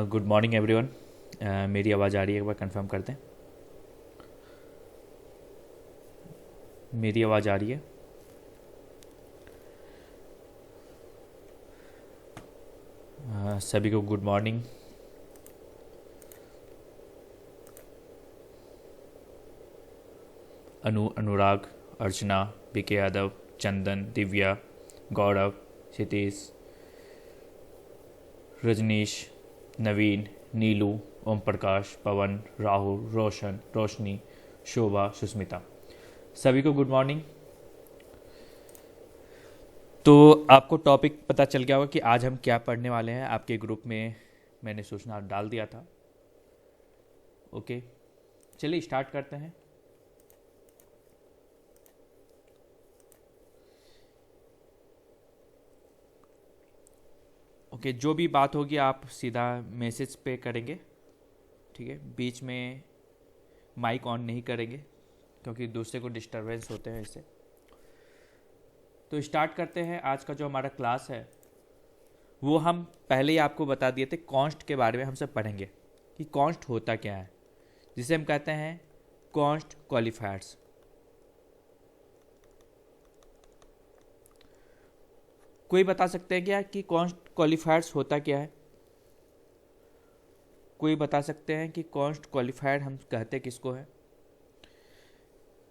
Good morning everyone. मेरी आवाज़ आ रही है? एक बार कंफर्म करते हैं। मेरी आवाज़ आ रही है? सभी को गुड मॉर्निंग। अनुराग, अर्चना, बीके यादव, चंदन, दिव्या, गौरव, क्षितिश, रजनीश, नवीन, नीलू, ओम प्रकाश, पवन, राहुल, रोशन, रोशनी, शोभा, सुस्मिता, सभी को गुड मॉर्निंग। तो आपको टॉपिक पता चल गया होगा कि आज हम क्या पढ़ने वाले हैं। आपके ग्रुप में मैंने सूचना डाल दिया था। ओके, चलिए स्टार्ट करते हैं। ओके, जो भी बात होगी आप सीधा मैसेज पे करेंगे, ठीक है। बीच में माइक ऑन नहीं करेंगे क्योंकि दूसरे को डिस्टरबेंस होते हैं इससे। तो स्टार्ट करते हैं। आज का जो हमारा क्लास है वो हम पहले ही आपको बता दिए थे। कॉन्स्ट के बारे में हम सब पढ़ेंगे कि कॉन्स्ट होता क्या है, जिसे हम कहते हैं कॉन्स्ट क्वालिफायर्स। कोई बता सकते हैं क्या कि कॉन्स्ट क्वालिफायर्स होता क्या है? कोई बता सकते हैं कि कॉन्स्ट क्वालिफायर हम कहते किसको है?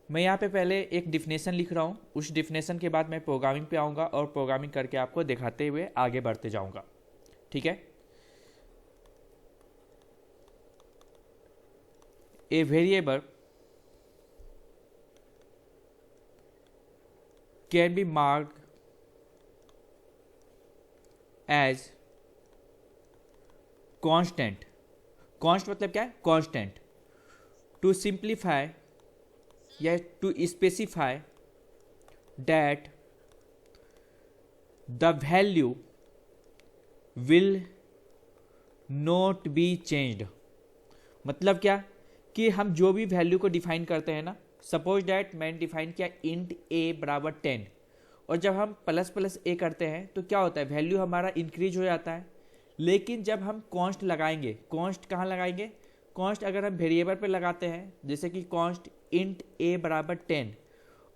मैं यहाँ पे पहले एक डिफिनेशन लिख रहा हूँ, उस डिफिनेशन के बाद मैं प्रोग्रामिंग पे आऊँगा और प्रोग्रामिंग करके आपको दिखाते हुए आगे बढ़ते जाऊँगा, ठीक है। A variable can be marked as constant. Const मतलब क्या है? कांस्टेंट। टू सिंप्लीफाई या to specify that the value will not be changed. मतलब क्या कि हम जो भी वैल्यू को डिफाइन करते हैं ना, सपोज डैट मैंने डिफाइन किया इंट ए बराबर 10, और जब हम प्लस प्लस ए करते हैं तो क्या होता है? वैल्यू हमारा इंक्रीज हो जाता है। लेकिन जब हम कॉन्स्ट लगाएंगे, कॉन्स्ट कहाँ लगाएंगे? कॉन्स्ट अगर हम वेरिएबल पे लगाते हैं, जैसे कि कॉन्स्ट इंट ए बराबर 10,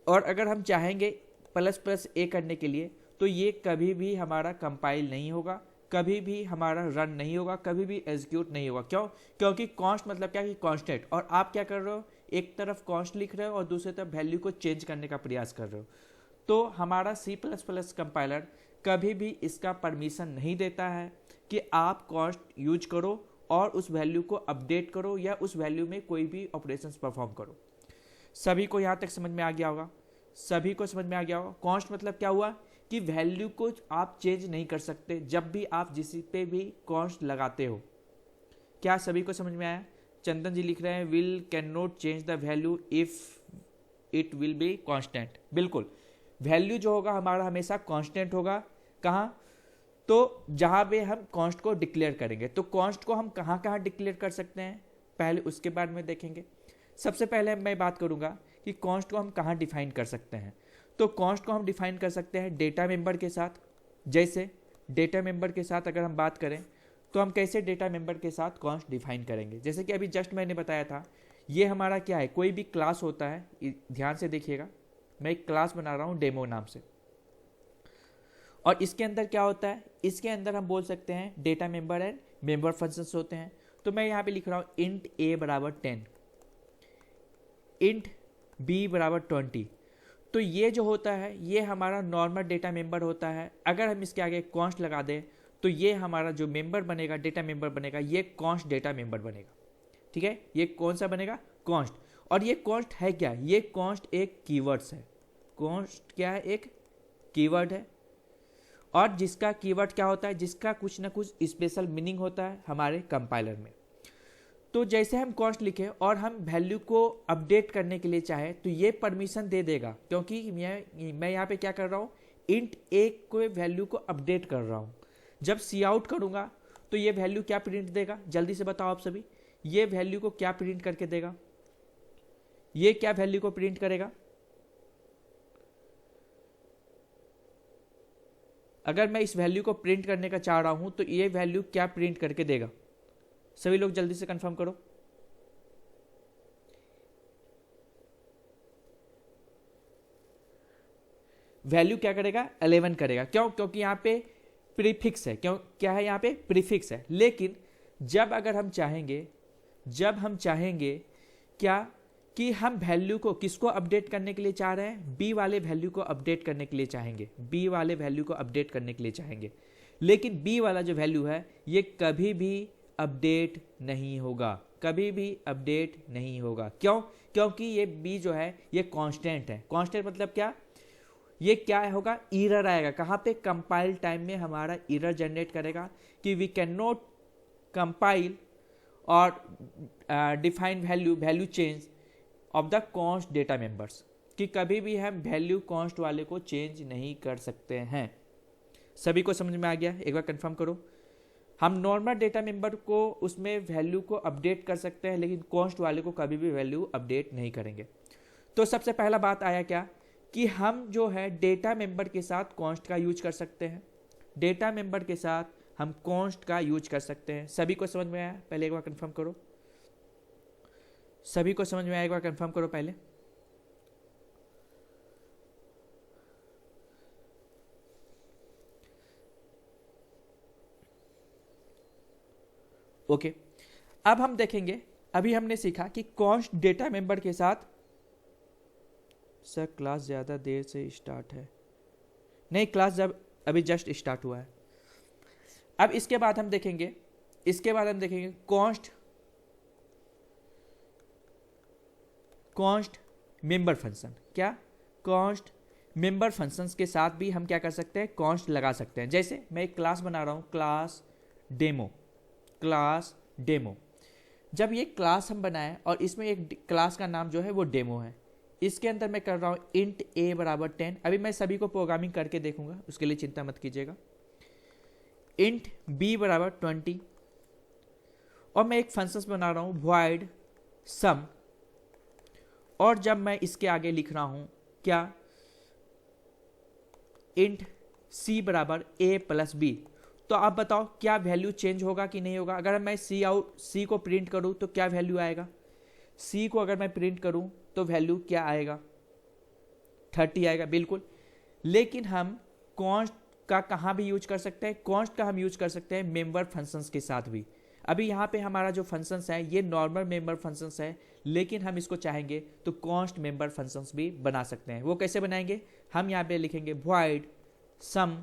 और अगर हम चाहेंगे प्लस प्लस ए करने के लिए, तो ये कभी भी हमारा कंपाइल नहीं होगा, कभी भी हमारा रन नहीं होगा, कभी भी एग्जीक्यूट नहीं होगा। क्यों? क्योंकि कॉन्स्ट मतलब क्या कि कांस्टेंट, और आप क्या कर रहे हो? एक तरफ कॉन्स्ट लिख रहे हो और दूसरी तरफ वैल्यू को चेंज करने का प्रयास कर रहे हो। तो हमारा सी प्लस प्लस कंपाइलर कभी भी इसका परमिशन नहीं देता है कि आप कॉन्स्ट यूज करो और उस वैल्यू को अपडेट करो या उस वैल्यू में कोई भी ऑपरेशंस परफॉर्म करो। सभी को यहाँ तक समझ में आ गया होगा? सभी को समझ में आ गया होगा? कॉन्स्ट मतलब क्या हुआ कि वैल्यू को आप चेंज नहीं कर सकते जब भी आप जिस पे भी कॉन्स्ट लगाते हो। क्या सभी को समझ में आया? चंदन जी लिख रहे हैं will can not change the value if it will be constant. बिल्कुल, वैल्यू जो होगा हमारा हमेशा कांस्टेंट होगा। कहाँ? तो जहाँ पे हम कॉन्स्ट को डिक्लेयर करेंगे। तो कॉन्स्ट को हम कहाँ कहाँ डिक्लेयर कर सकते हैं, पहले उसके बारे में देखेंगे। सबसे पहले मैं बात करूँगा कि कॉन्स्ट को हम कहाँ डिफाइन कर सकते हैं। तो कॉन्स्ट को हम डिफाइन कर सकते हैं डेटा मेंबर के साथ। जैसे डेटा मेंबर के साथ अगर हम बात करें तो हम कैसे डेटा मेंबर के साथ कॉन्स्ट डिफाइन करेंगे? जैसे कि अभी जस्ट मैंने बताया था, ये हमारा क्या है? कोई भी क्लास होता है। ध्यान से देखिएगा, मैं एक क्लास बना रहा हूँ डेमो नाम से, और इसके अंदर क्या होता है? इसके अंदर हम बोल सकते हैं data member and member functions होते हैं। तो मैं यहाँ पे लिख रहा हूँ इंट ए बराबर 10, इंट बी बराबर 20। तो ये जो होता है ये हमारा नॉर्मल डेटा मेंबर होता है। अगर हम इसके आगे कॉन्स्ट लगा दें तो ये हमारा जो मेंबर बनेगा, डेटा मेंबर बनेगा, ये कॉन्स्ट डेटा मेंबर बनेगा, ठीक है। ये कौन सा बनेगा? कॉन्स्ट। और ये कॉन्स्ट है क्या? ये कॉन्स्ट एक कीवर्ड्स है। कॉन्स्ट क्या है? एक कीवर्ड है, और जिसका कीवर्ड क्या होता है? जिसका कुछ ना कुछ स्पेशल मीनिंग होता है हमारे कंपाइलर में। तो जैसे हम कॉन्स्ट लिखे और हम वैल्यू को अपडेट करने के लिए चाहे तो ये परमिशन दे देगा, क्योंकि मैं यहाँ पे क्या कर रहा हूँ? इंट ए को वैल्यू को अपडेट कर रहा हूँ। जब सी आउट करूँगा तो ये वैल्यू क्या प्रिंट देगा? जल्दी से बताओ आप सभी, ये वैल्यू को क्या प्रिंट करके देगा? ये क्या वैल्यू को प्रिंट करेगा? अगर मैं इस वैल्यू को प्रिंट करने का चाह रहा हूं तो ये वैल्यू क्या प्रिंट करके देगा? सभी लोग जल्दी से कंफर्म करो। वैल्यू क्या करेगा, 11 करेगा। क्यों? क्योंकि यहाँ पे प्रीफिक्स है। क्यों? क्या है यहाँ पे? प्रीफिक्स है। लेकिन जब अगर हम चाहेंगे, जब हम चाहेंगे क्या कि हम वैल्यू को किसको अपडेट करने के लिए चाह रहे हैं, बी वाले वैल्यू को अपडेट करने के लिए चाहेंगे, बी वाले वैल्यू को अपडेट करने के लिए चाहेंगे। लेकिन बी वाला जो वैल्यू है ये कभी भी अपडेट नहीं होगा, कभी भी अपडेट नहीं होगा। क्यों? क्योंकि ये बी जो है ये कांस्टेंट है। कांस्टेंट मतलब क्या? ये क्या होगा, एरर आएगा। कहाँ पे? कंपाइल टाइम में हमारा एरर जनरेट करेगा कि वी कैन नॉट कंपाइल और define value change of the const data members, कि कभी भी हम वैल्यू कॉन्स्ट वाले को चेंज नहीं कर सकते हैं। सभी को समझ में आ गया? एक बार कंफर्म करो। हम नॉर्मल डेटा मेंबर को उसमें वैल्यू को अपडेट कर सकते हैं, लेकिन कॉन्स्ट वाले को कभी भी वैल्यू अपडेट नहीं करेंगे। तो सबसे पहला बात आया क्या कि हम जो है डेटा मेंबर के साथ कॉन्स्ट का यूज कर सकते हैं। डेटा मेंबर के साथ हम कॉन्स्ट का यूज कर सकते हैं। सभी को समझ में आया? पहले एक बार कंफर्म करो। सभी को समझ में आया? एक बार कंफर्म करो पहले। ओके, अब हम देखेंगे, अभी हमने सीखा कि कॉन्स्ट डेटा मेंबर के साथ, सर क्लास ज़्यादा देर से स्टार्ट है। नहीं, क्लास जब अभी जस्ट स्टार्ट हुआ है। अब इसके बाद हम देखेंगे, कॉन्स्ट मेंबर फंक्शन। क्या? कॉन्स्ट मेंबर फंक्शंस के साथ भी हम क्या कर सकते हैं, कॉन्स्ट लगा सकते हैं। जैसे मैं एक क्लास बना रहा हूँ, क्लास डेमो। जब ये क्लास हम बनाए और इसमें एक क्लास का नाम जो है वो डेमो है, इसके अंदर मैं कर रहा हूँ इंट a बराबर 10। अभी मैं सभी को प्रोग्रामिंग करके देखूंगा, उसके लिए चिंता मत कीजिएगा। इंट b बराबर 20, और मैं एक फंक्शन बना रहा हूँ void sum, और जब मैं इसके आगे लिख रहा हूँ क्या, इंट c बराबर a प्लस b, तो आप बताओ क्या वैल्यू चेंज होगा कि नहीं होगा? अगर मैं c को प्रिंट करूँ तो क्या वैल्यू आएगा? c को अगर मैं प्रिंट करूँ तो वैल्यू क्या आएगा? 30 आएगा, बिल्कुल। लेकिन हम कॉन्स्ट का कहाँ भी यूज कर सकते हैं? कॉन्स्ट का हम यूज कर सकते हैं मेंबर फंक्शंस के साथ भी। अभी यहाँ पे हमारा जो फंक्शंस है ये नॉर्मल मेंबर फंक्शंस है, लेकिन हम इसको चाहेंगे तो कॉन्स्ट मेंबर फंक्शंस भी बना सकते हैं। वो कैसे बनाएंगे? हम यहाँ पे लिखेंगे void sum,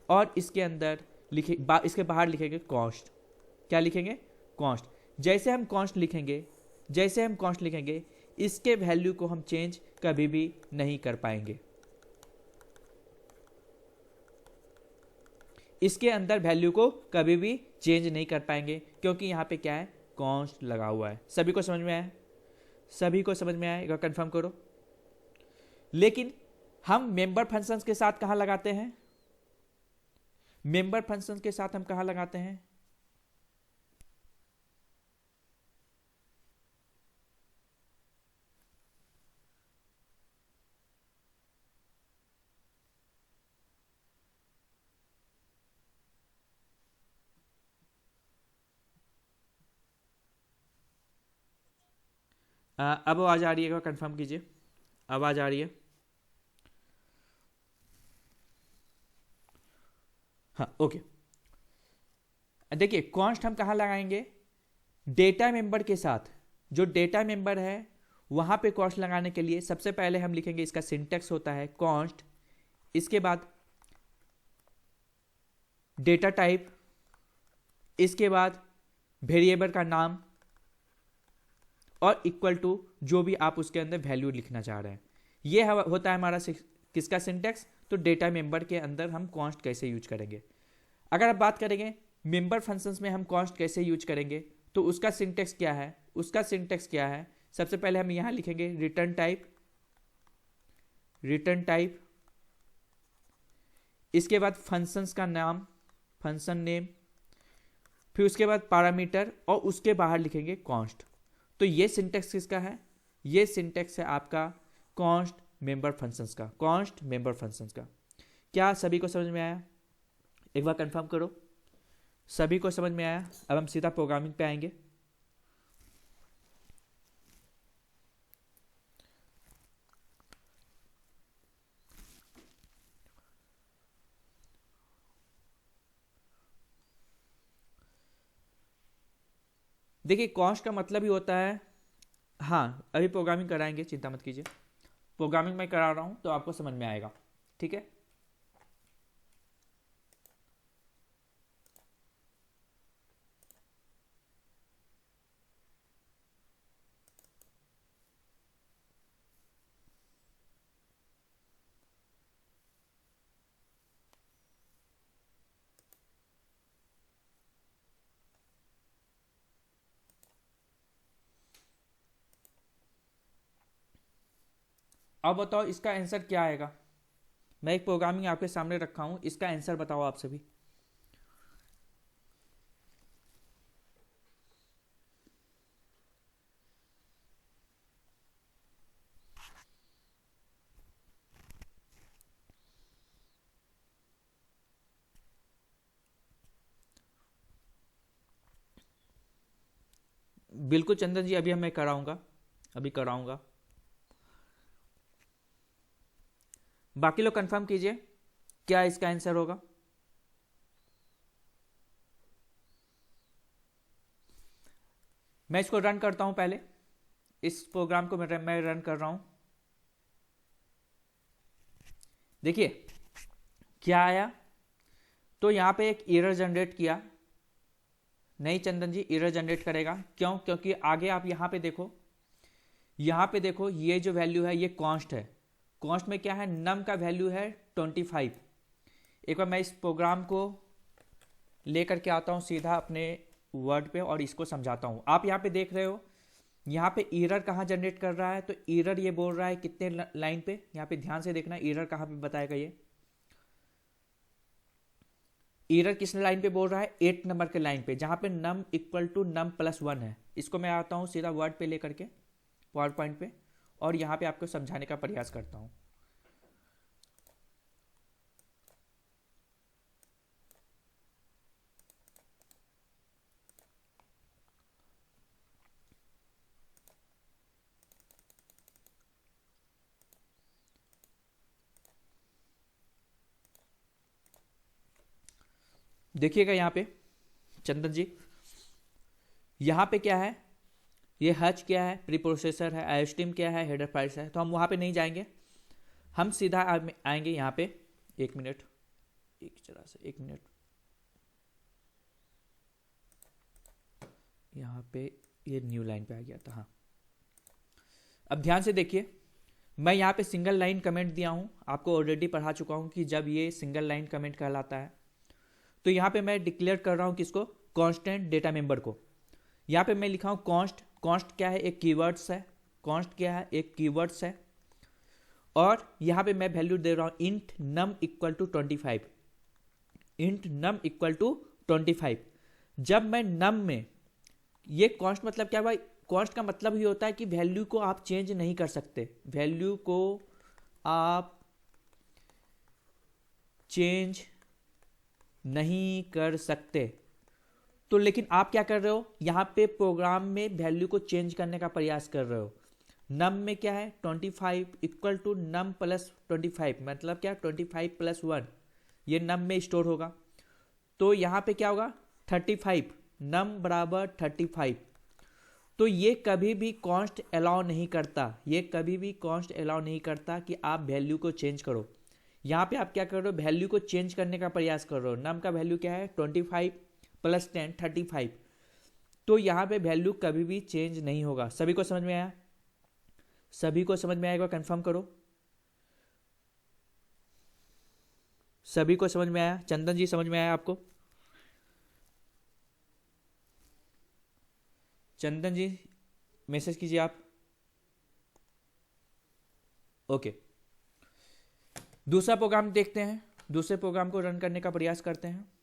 और इसके अंदर इसके बाहर लिखेंगे कॉस्ट। क्या लिखेंगे? कॉस्ट। जैसे हम कॉस्ट लिखेंगे इसके वैल्यू को हम चेंज कभी भी नहीं कर पाएंगे। इसके अंदर वैल्यू को कभी भी चेंज नहीं कर पाएंगे, क्योंकि यहाँ पे क्या है, कॉन्स्ट लगा हुआ है। सभी को समझ में आया? सभी को समझ में आया? एक बार कंफर्म करो। लेकिन हम मेंबर फंक्शंस के साथ कहाँ लगाते हैं? मेंबर फंक्शंस के साथ हम कहाँ लगाते हैं? अब आवाज आ रही है? एक बार कंफर्म कीजिए, आवाज आ रही है? हाँ, ओके। देखिए, कॉन्स्ट हम कहाँ लगाएंगे? डेटा मेंबर के साथ। जो डेटा मेंबर है वहां पे कॉन्स्ट लगाने के लिए सबसे पहले हम लिखेंगे, इसका सिंटेक्स होता है कॉन्स्ट, इसके बाद डेटा टाइप, इसके बाद वेरिएबल का नाम, और इक्वल टू जो भी आप उसके अंदर वैल्यू लिखना चाह रहे हैं। ये होता है हमारा किसका सिंटेक्स? तो डेटा मेंबर के अंदर हम कॉन्स्ट कैसे यूज करेंगे। अगर आप बात करेंगे मेंबर फंक्शंस में हम कॉन्स्ट कैसे यूज करेंगे, तो उसका सिंटेक्स क्या है? सबसे पहले हम यहां लिखेंगे रिटर्न टाइप, इसके बाद फंक्शंस का नाम, फंक्शन नेम, फिर उसके बाद पैरामीटर, और उसके बाहर लिखेंगे कॉन्स्ट। तो ये सिंटेक्स किसका है? ये सिंटेक्स है आपका कॉन्स्ट मेंबर फंक्शंस का। क्या सभी को समझ में आया? एक बार कंफर्म करो। सभी को समझ में आया? अब हम सीधा प्रोग्रामिंग पे आएंगे। देखिए कॉस्ट का मतलब ही होता है, हाँ अभी प्रोग्रामिंग कराएंगे, चिंता मत कीजिए, प्रोग्रामिंग मैं करा रहा हूँ तो आपको समझ में आएगा, ठीक है। अब बताओ इसका आंसर क्या आएगा। मैं एक प्रोग्रामिंग आपके सामने रखा हूं, इसका आंसर बताओ आप सभी। बिल्कुल चंदन जी, अभी मैं कराऊंगा, अभी कराऊंगा। बाकी लोग कंफर्म कीजिए क्या इसका आंसर होगा। मैं इसको रन करता हूं पहले, इस प्रोग्राम को मैं रन कर रहा हूं। देखिए क्या आया, तो यहां पे एक एरर जनरेट किया। नहीं चंदन जी, एरर जनरेट करेगा क्यों? क्योंकि आगे आप यहां पे देखो, यहां पे देखो ये जो वैल्यू है ये कॉन्स्ट है। कॉन्स्ट में क्या है, नम का वैल्यू है 25। एक बार मैं इस प्रोग्राम को लेकर के आता हूं सीधा अपने वर्ड पे और इसको समझाता हूं। आप यहां पे देख रहे हो, यहाँ पे एरर कहाँ जनरेट कर रहा है, तो एरर ये बोल रहा है कितने लाइन पे, यहाँ पे ध्यान से देखना एरर कहाँ पे बताएगा। ये एरर किस लाइन पे बोल रहा है, 8 नंबर के लाइन पे, जहाँ पे num equal to num plus 1 है। इसको मैं आता हूँ सीधा वर्ड पे लेकर के, पावर पॉइंट पे, और यहाँ पे आपको समझाने का प्रयास करता हूँ। देखिएगा यहाँ पे चंदन जी, यहाँ पे क्या है, ये हच क्या है, प्री प्रोसेसर है, आईएसटीएम क्या है, हेडर फाइल्स है, तो हम वहाँ पे नहीं जाएंगे, हम सीधा आएंगे यहाँ पे। एक मिनट, एक जरा से एक मिनट, यहाँ पे ये न्यू लाइन पे आ गया था, हाँ। अब ध्यान से देखिए, मैं यहाँ पे सिंगल लाइन कमेंट दिया हूँ, आपको ऑलरेडी पढ़ा चुका हूँ कि जब ये सिंगल लाइन कमेंट कहलाता है, तो यहाँ पे मैं डिक्लेयर कर रहा हूँ किसको, कांस्टेंट डेटा मेंबर को। यहाँ पे मैं लिखा हूँ कॉन्स्ट, कॉन्स्ट क्या है, एक कीवर्ड्स है, कॉन्स्ट क्या है, एक कीवर्ड्स है, और यहाँ पे मैं वैल्यू दे रहा हूँ int num equal to 25, int num equal to 25। जब मैं नम में, ये कॉन्स्ट मतलब क्या भाई, कॉन्स्ट का मतलब ही होता है कि वैल्यू को आप चेंज नहीं कर सकते, वैल्यू को आप चेंज नहीं कर सकते। तो लेकिन आप क्या कर रहे हो, यहां पे प्रोग्राम में वैल्यू को चेंज करने का प्रयास कर रहे हो। नम में क्या है, 25 इक्वल टू नम प्लस 25, मतलब क्या, 25 प्लस 1, ये नम में स्टोर होगा। तो यहां पे क्या होगा, 35, नम बराबर 35। तो ये कभी भी कॉन्स्ट अलाउ नहीं करता, ये कभी भी कॉन्स्ट अलाउ नहीं करता कि आप वैल्यू को चेंज करो। यहाँ पे आप क्या कर रहे हो, वैल्यू को चेंज करने का प्रयास कर रहे हो। नम का वैल्यू क्या है, 25 प्लस 10 35। तो यहाँ पे वैल्यू कभी भी चेंज नहीं होगा। सभी को समझ में आया? सभी को समझ में आएगा, कंफर्म करो। सभी को समझ में आया? चंदन जी समझ में आया आपको? चंदन जी मैसेज कीजिए आप। ओके, दूसरा प्रोग्राम देखते हैं, दूसरे प्रोग्राम को रन करने का प्रयास करते हैं।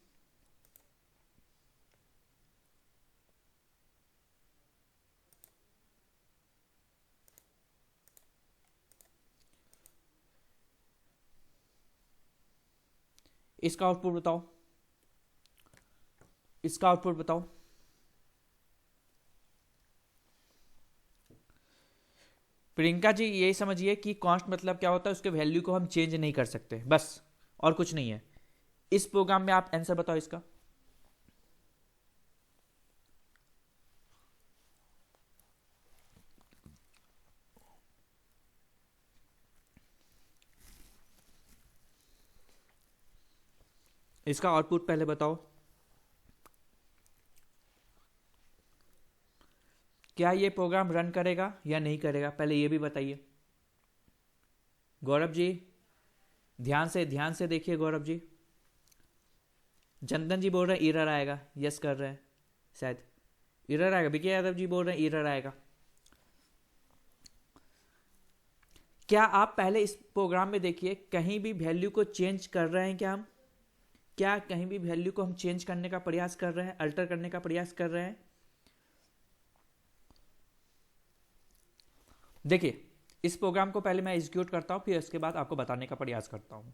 इसका आउटपुट बताओ। इसका आउटपुट बताओ। प्रियंका जी यही समझिए कि कांस्ट मतलब क्या होता है, उसके वैल्यू को हम चेंज नहीं कर सकते, बस, और कुछ नहीं है। इस प्रोग्राम में आप आंसर बताओ इसका। इसका आउटपुट पहले बताओ। क्या ये प्रोग्राम रन करेगा या नहीं करेगा, पहले ये भी बताइए। गौरव जी ध्यान से देखिए। गौरव जी, चंदन जी बोल रहे हैं एरर आएगा, यस कर रहे हैं, शायद एरर आएगा। विजय यादव जी बोल रहे हैं एरर आएगा। क्या आप पहले इस प्रोग्राम में देखिए, कहीं भी वैल्यू को चेंज कर रहे हैं क्या हम? क्या कहीं भी वैल्यू को हम चेंज करने का प्रयास कर रहे हैं, अल्टर करने का प्रयास कर रहे हैं? देखिए, इस प्रोग्राम को पहले मैं एग्जीक्यूट करता हूं, फिर इसके बाद आपको बताने का प्रयास करता हूं।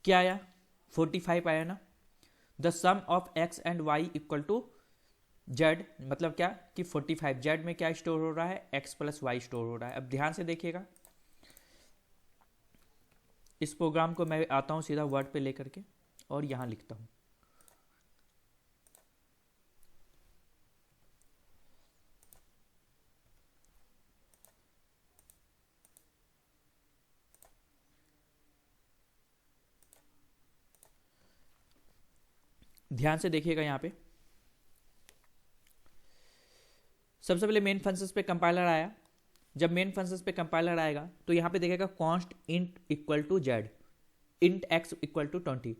क्या आया? 45 आया ना। The sum of x and Y equal to Z, मतलब क्या कि 45 जेड में क्या स्टोर हो रहा है, एक्स प्लस वाई स्टोर हो रहा है। अब ध्यान से देखिएगा, इस प्रोग्राम को मैं आता हूं सीधा वर्ड पे लेकर के और यहां लिखता हूं। ध्यान से देखिएगा, यहां पे सबसे पहले मेन फंक्शंस पे कंपाइलर आया। जब मेन फंक्शंस पे कंपाइलर आएगा तो यहां पे देखेगा const int equal to Z, int x equal to 20।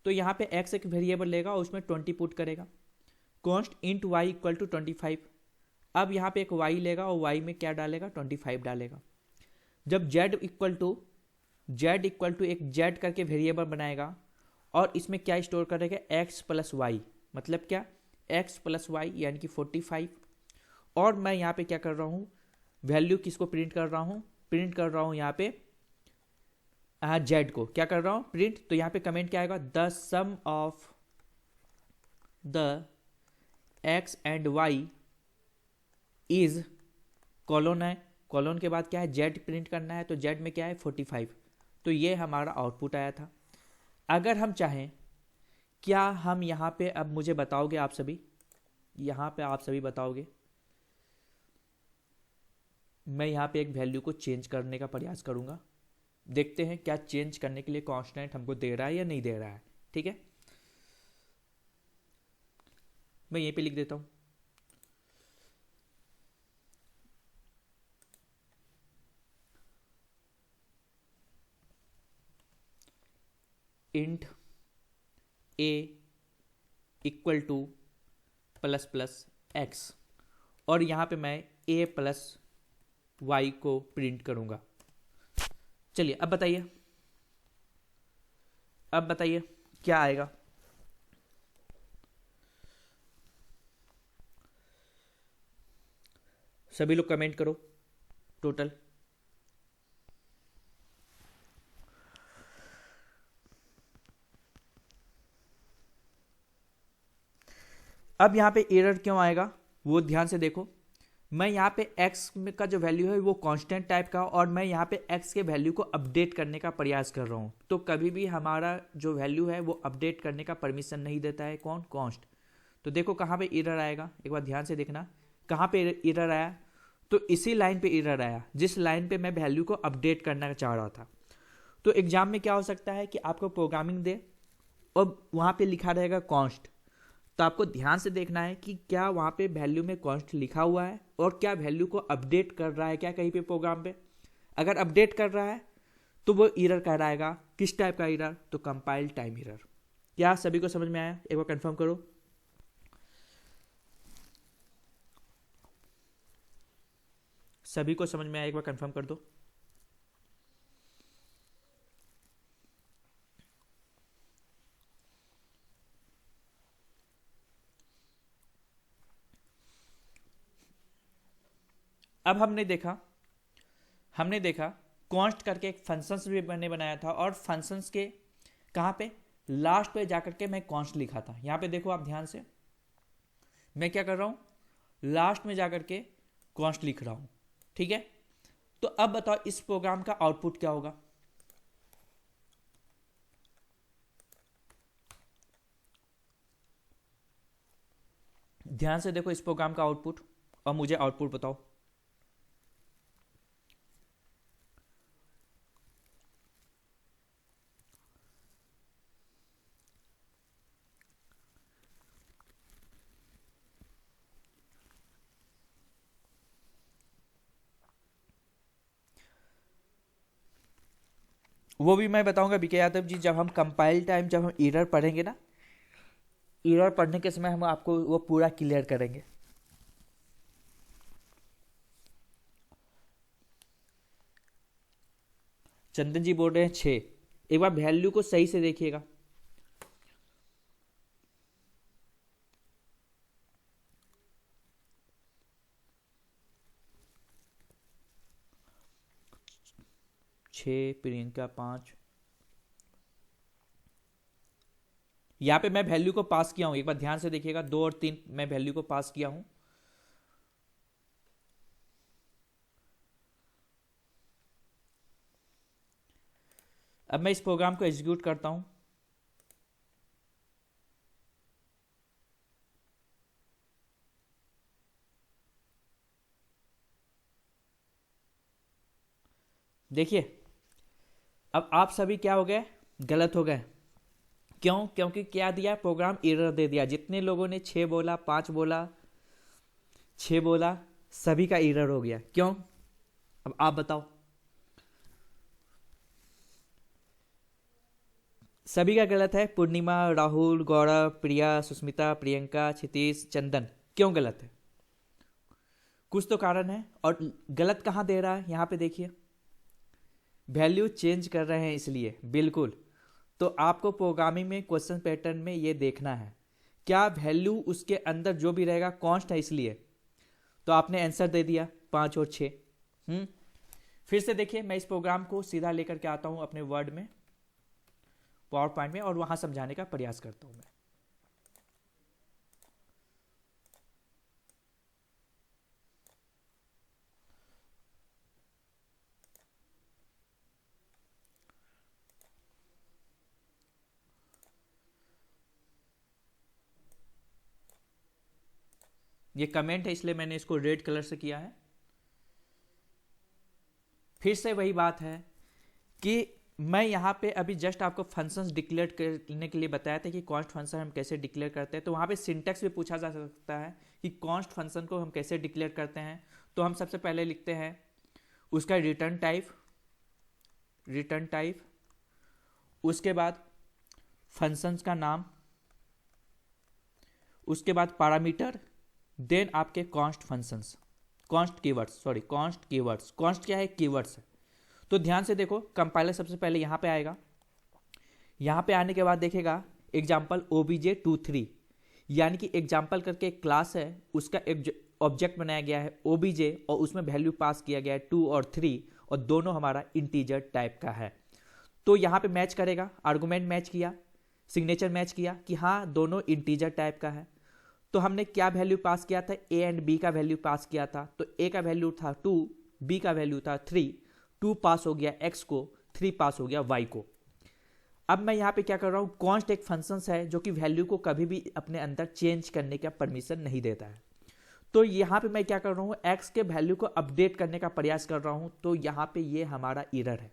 तो यहां पे एक्स एक वेरिएबल लेगा और उसमें 20 पुट करेगा। Const int Y equal to 25। अब यहां पे एक वाई लेगा और वाई में क्या डालेगा, 25 डालेगा। जब जेड इक्वल टू एक जेड करके वेरिएबल बनाएगा और इसमें क्या स्टोर करेगा, एक्स प्लस वाई, मतलब क्या, एक्स प्लस वाई यानी कि 45। और मैं यहाँ पे क्या कर रहा हूँ, वैल्यू किसको प्रिंट कर रहा हूँ, प्रिंट कर रहा हूँ यहाँ पे जेड को, क्या कर रहा हूँ, प्रिंट। तो यहाँ पे कमेंट क्या आएगा, the sum of the x and Y is colon है, कॉलोन के बाद क्या है, जेड प्रिंट करना है, तो जेड में क्या है 45। तो ये हमारा आउटपुट आया था। अगर हम चाहें, क्या हम यहाँ पे, अब मुझे बताओगे आप सभी, यहाँ पे आप सभी बताओगे, मैं यहाँ पे एक वैल्यू को चेंज करने का प्रयास करूँगा, देखते हैं क्या चेंज करने के लिए कांस्टेंट हमको दे रहा है या नहीं दे रहा है। ठीक है, मैं यहीं पे लिख देता हूँ, int a equal to plus plus x, और यहाँ पे मैं ए प्लस वाई को प्रिंट करूँगा। चलिए अब बताइए, अब बताइए क्या आएगा। सभी लोग कमेंट करो टोटल। अब यहाँ पे एरर क्यों आएगा वो ध्यान से देखो। मैं यहाँ पे x का जो वैल्यू है वो कांस्टेंट टाइप का, और मैं यहाँ पे x के वैल्यू को अपडेट करने का प्रयास कर रहा हूँ। तो कभी भी हमारा जो वैल्यू है वो अपडेट करने का परमिशन नहीं देता है, कौन, कांस्ट। तो देखो कहाँ पे एरर आएगा, एक बार ध्यान से देखना, कहाँ पे एरर आया, तो इसी लाइन पे एरर आया जिस लाइन पे मैं वैल्यू को अपडेट करना चाह रहा था। तो एग्जाम में क्या हो सकता है कि आपको प्रोग्रामिंग दे और वहाँ पे लिखा रहेगा कांस्ट, तो आपको ध्यान से देखना है कि क्या वहाँ पे वैल्यू में कांस्ट लिखा हुआ है और क्या वैल्यू को अपडेट कर रहा है क्या कहीं पे प्रोग्राम पे। अगर अपडेट कर रहा है तो वो एरर कह रहेगा, किस टाइप का एरर, तो कंपाइल टाइम एरर। क्या सभी को समझ में आया, एक बार कंफर्म करो। सभी को समझ में आया, एक बार कंफर्म कर दो। अब हमने देखा कॉन्स्ट करके एक फंक्शंस भी मैंने बनाया था, और फंक्शंस के कहाँ पे लास्ट पे जाकर के मैं कॉन्स्ट लिखा था। यहाँ पे देखो आप ध्यान से, मैं क्या कर रहा हूँ, लास्ट में जाकर के कॉन्स्ट लिख रहा हूँ। ठीक है, तो अब बताओ इस प्रोग्राम का आउटपुट क्या होगा। ध्यान से देखो इस प्रोग्राम का आउटपुट, और मुझे आउटपुट बताओ। वो भी मैं बताऊंगा बीके यादव जी, जब हम कंपाइल टाइम, जब हम एरर पढ़ेंगे ना, एरर पढ़ने के समय हम आपको वो पूरा क्लियर करेंगे। चंदन जी बोल रहे हैं 6। एक बार वैल्यू को सही से देखिएगा। छः, प्रियंका 5। यहाँ पे मैं वैल्यू को पास किया हूं, एक बार ध्यान से देखिएगा, 2 और 3 मैं वैल्यू को पास किया हूं। अब मैं इस प्रोग्राम को एग्जीक्यूट करता हूं। देखिए अब आप सभी क्या हो गए, गलत हो गए। क्यों? क्योंकि क्या दिया, प्रोग्राम एरर दे दिया। जितने लोगों ने 6 बोला, 5 बोला, 6 बोला, सभी का एरर हो गया। क्यों? अब आप बताओ। सभी का गलत है। पूर्णिमा, राहुल, गौरव, प्रिया, सुस्मिता, प्रियंका, क्षितिज, चंदन, क्यों गलत है? कुछ तो कारण है। और गलत कहाँ दे रहा है, यहाँ पे देखिए, वैल्यू चेंज कर रहे हैं इसलिए। बिल्कुल। तो आपको प्रोग्रामिंग में क्वेश्चन पैटर्न में ये देखना है, क्या वैल्यू उसके अंदर जो भी रहेगा कॉन्स्ट है, इसलिए तो आपने आंसर दे दिया 5 और 6। फिर से देखिए, मैं इस प्रोग्राम को सीधा लेकर के आता हूं अपने वर्ड में, पावर पॉइंट में, और वहां समझाने का प्रयास करता हूं मैं। ये कमेंट है इसलिए मैंने इसको रेड कलर से किया है। फिर से वही बात है कि मैं यहाँ पे अभी जस्ट आपको फंक्शंस डिक्लेयर करने के लिए बताया था कि कॉन्स्ट फंक्शन हम कैसे डिक्लेयर करते हैं। तो वहाँ पे सिंटैक्स भी पूछा जा सकता है कि कॉन्स्ट फंक्शन को हम कैसे डिक्लेयर करते हैं। तो हम सबसे पहले लिखते हैं उसका रिटर्न टाइप, उसके बाद फंक्शंस का नाम, उसके बाद पैरामीटर, देन आपके const functions, const keywords. Const क्या है? कीवर्ड्स है। तो ध्यान से देखो, कंपाइलर सबसे पहले यहाँ पे आएगा। यहाँ पे आने के बाद देखेगा एग्जाम्पल obj23, यानी कि एग्जाम्पल करके एक क्लास है, उसका एक ऑब्जेक्ट बनाया गया है obj, और उसमें वैल्यू पास किया गया है 2 और 3, और दोनों हमारा इंटीजर टाइप का है। तो यहाँ पे मैच करेगा, आर्गुमेंट मैच किया, सिग्नेचर मैच किया कि हाँ दोनों इंटीजर टाइप का है। तो हमने क्या वैल्यू पास किया था? ए एंड बी का वैल्यू पास किया था। तो ए का वैल्यू था 2, बी का वैल्यू था 3। 2 पास हो गया एक्स को, 3 पास हो गया वाई को। अब मैं यहाँ पे क्या कर रहा हूँ, कॉन्स्ट एक फंक्शन है जो कि वैल्यू को कभी भी अपने अंदर चेंज करने का परमिशन नहीं देता है। तो यहाँ पे मैं क्या कर रहा हूँ, एक्स के वैल्यू को अपडेट करने का प्रयास कर रहा हूँ। तो यहाँ पे ये हमारा एरर है।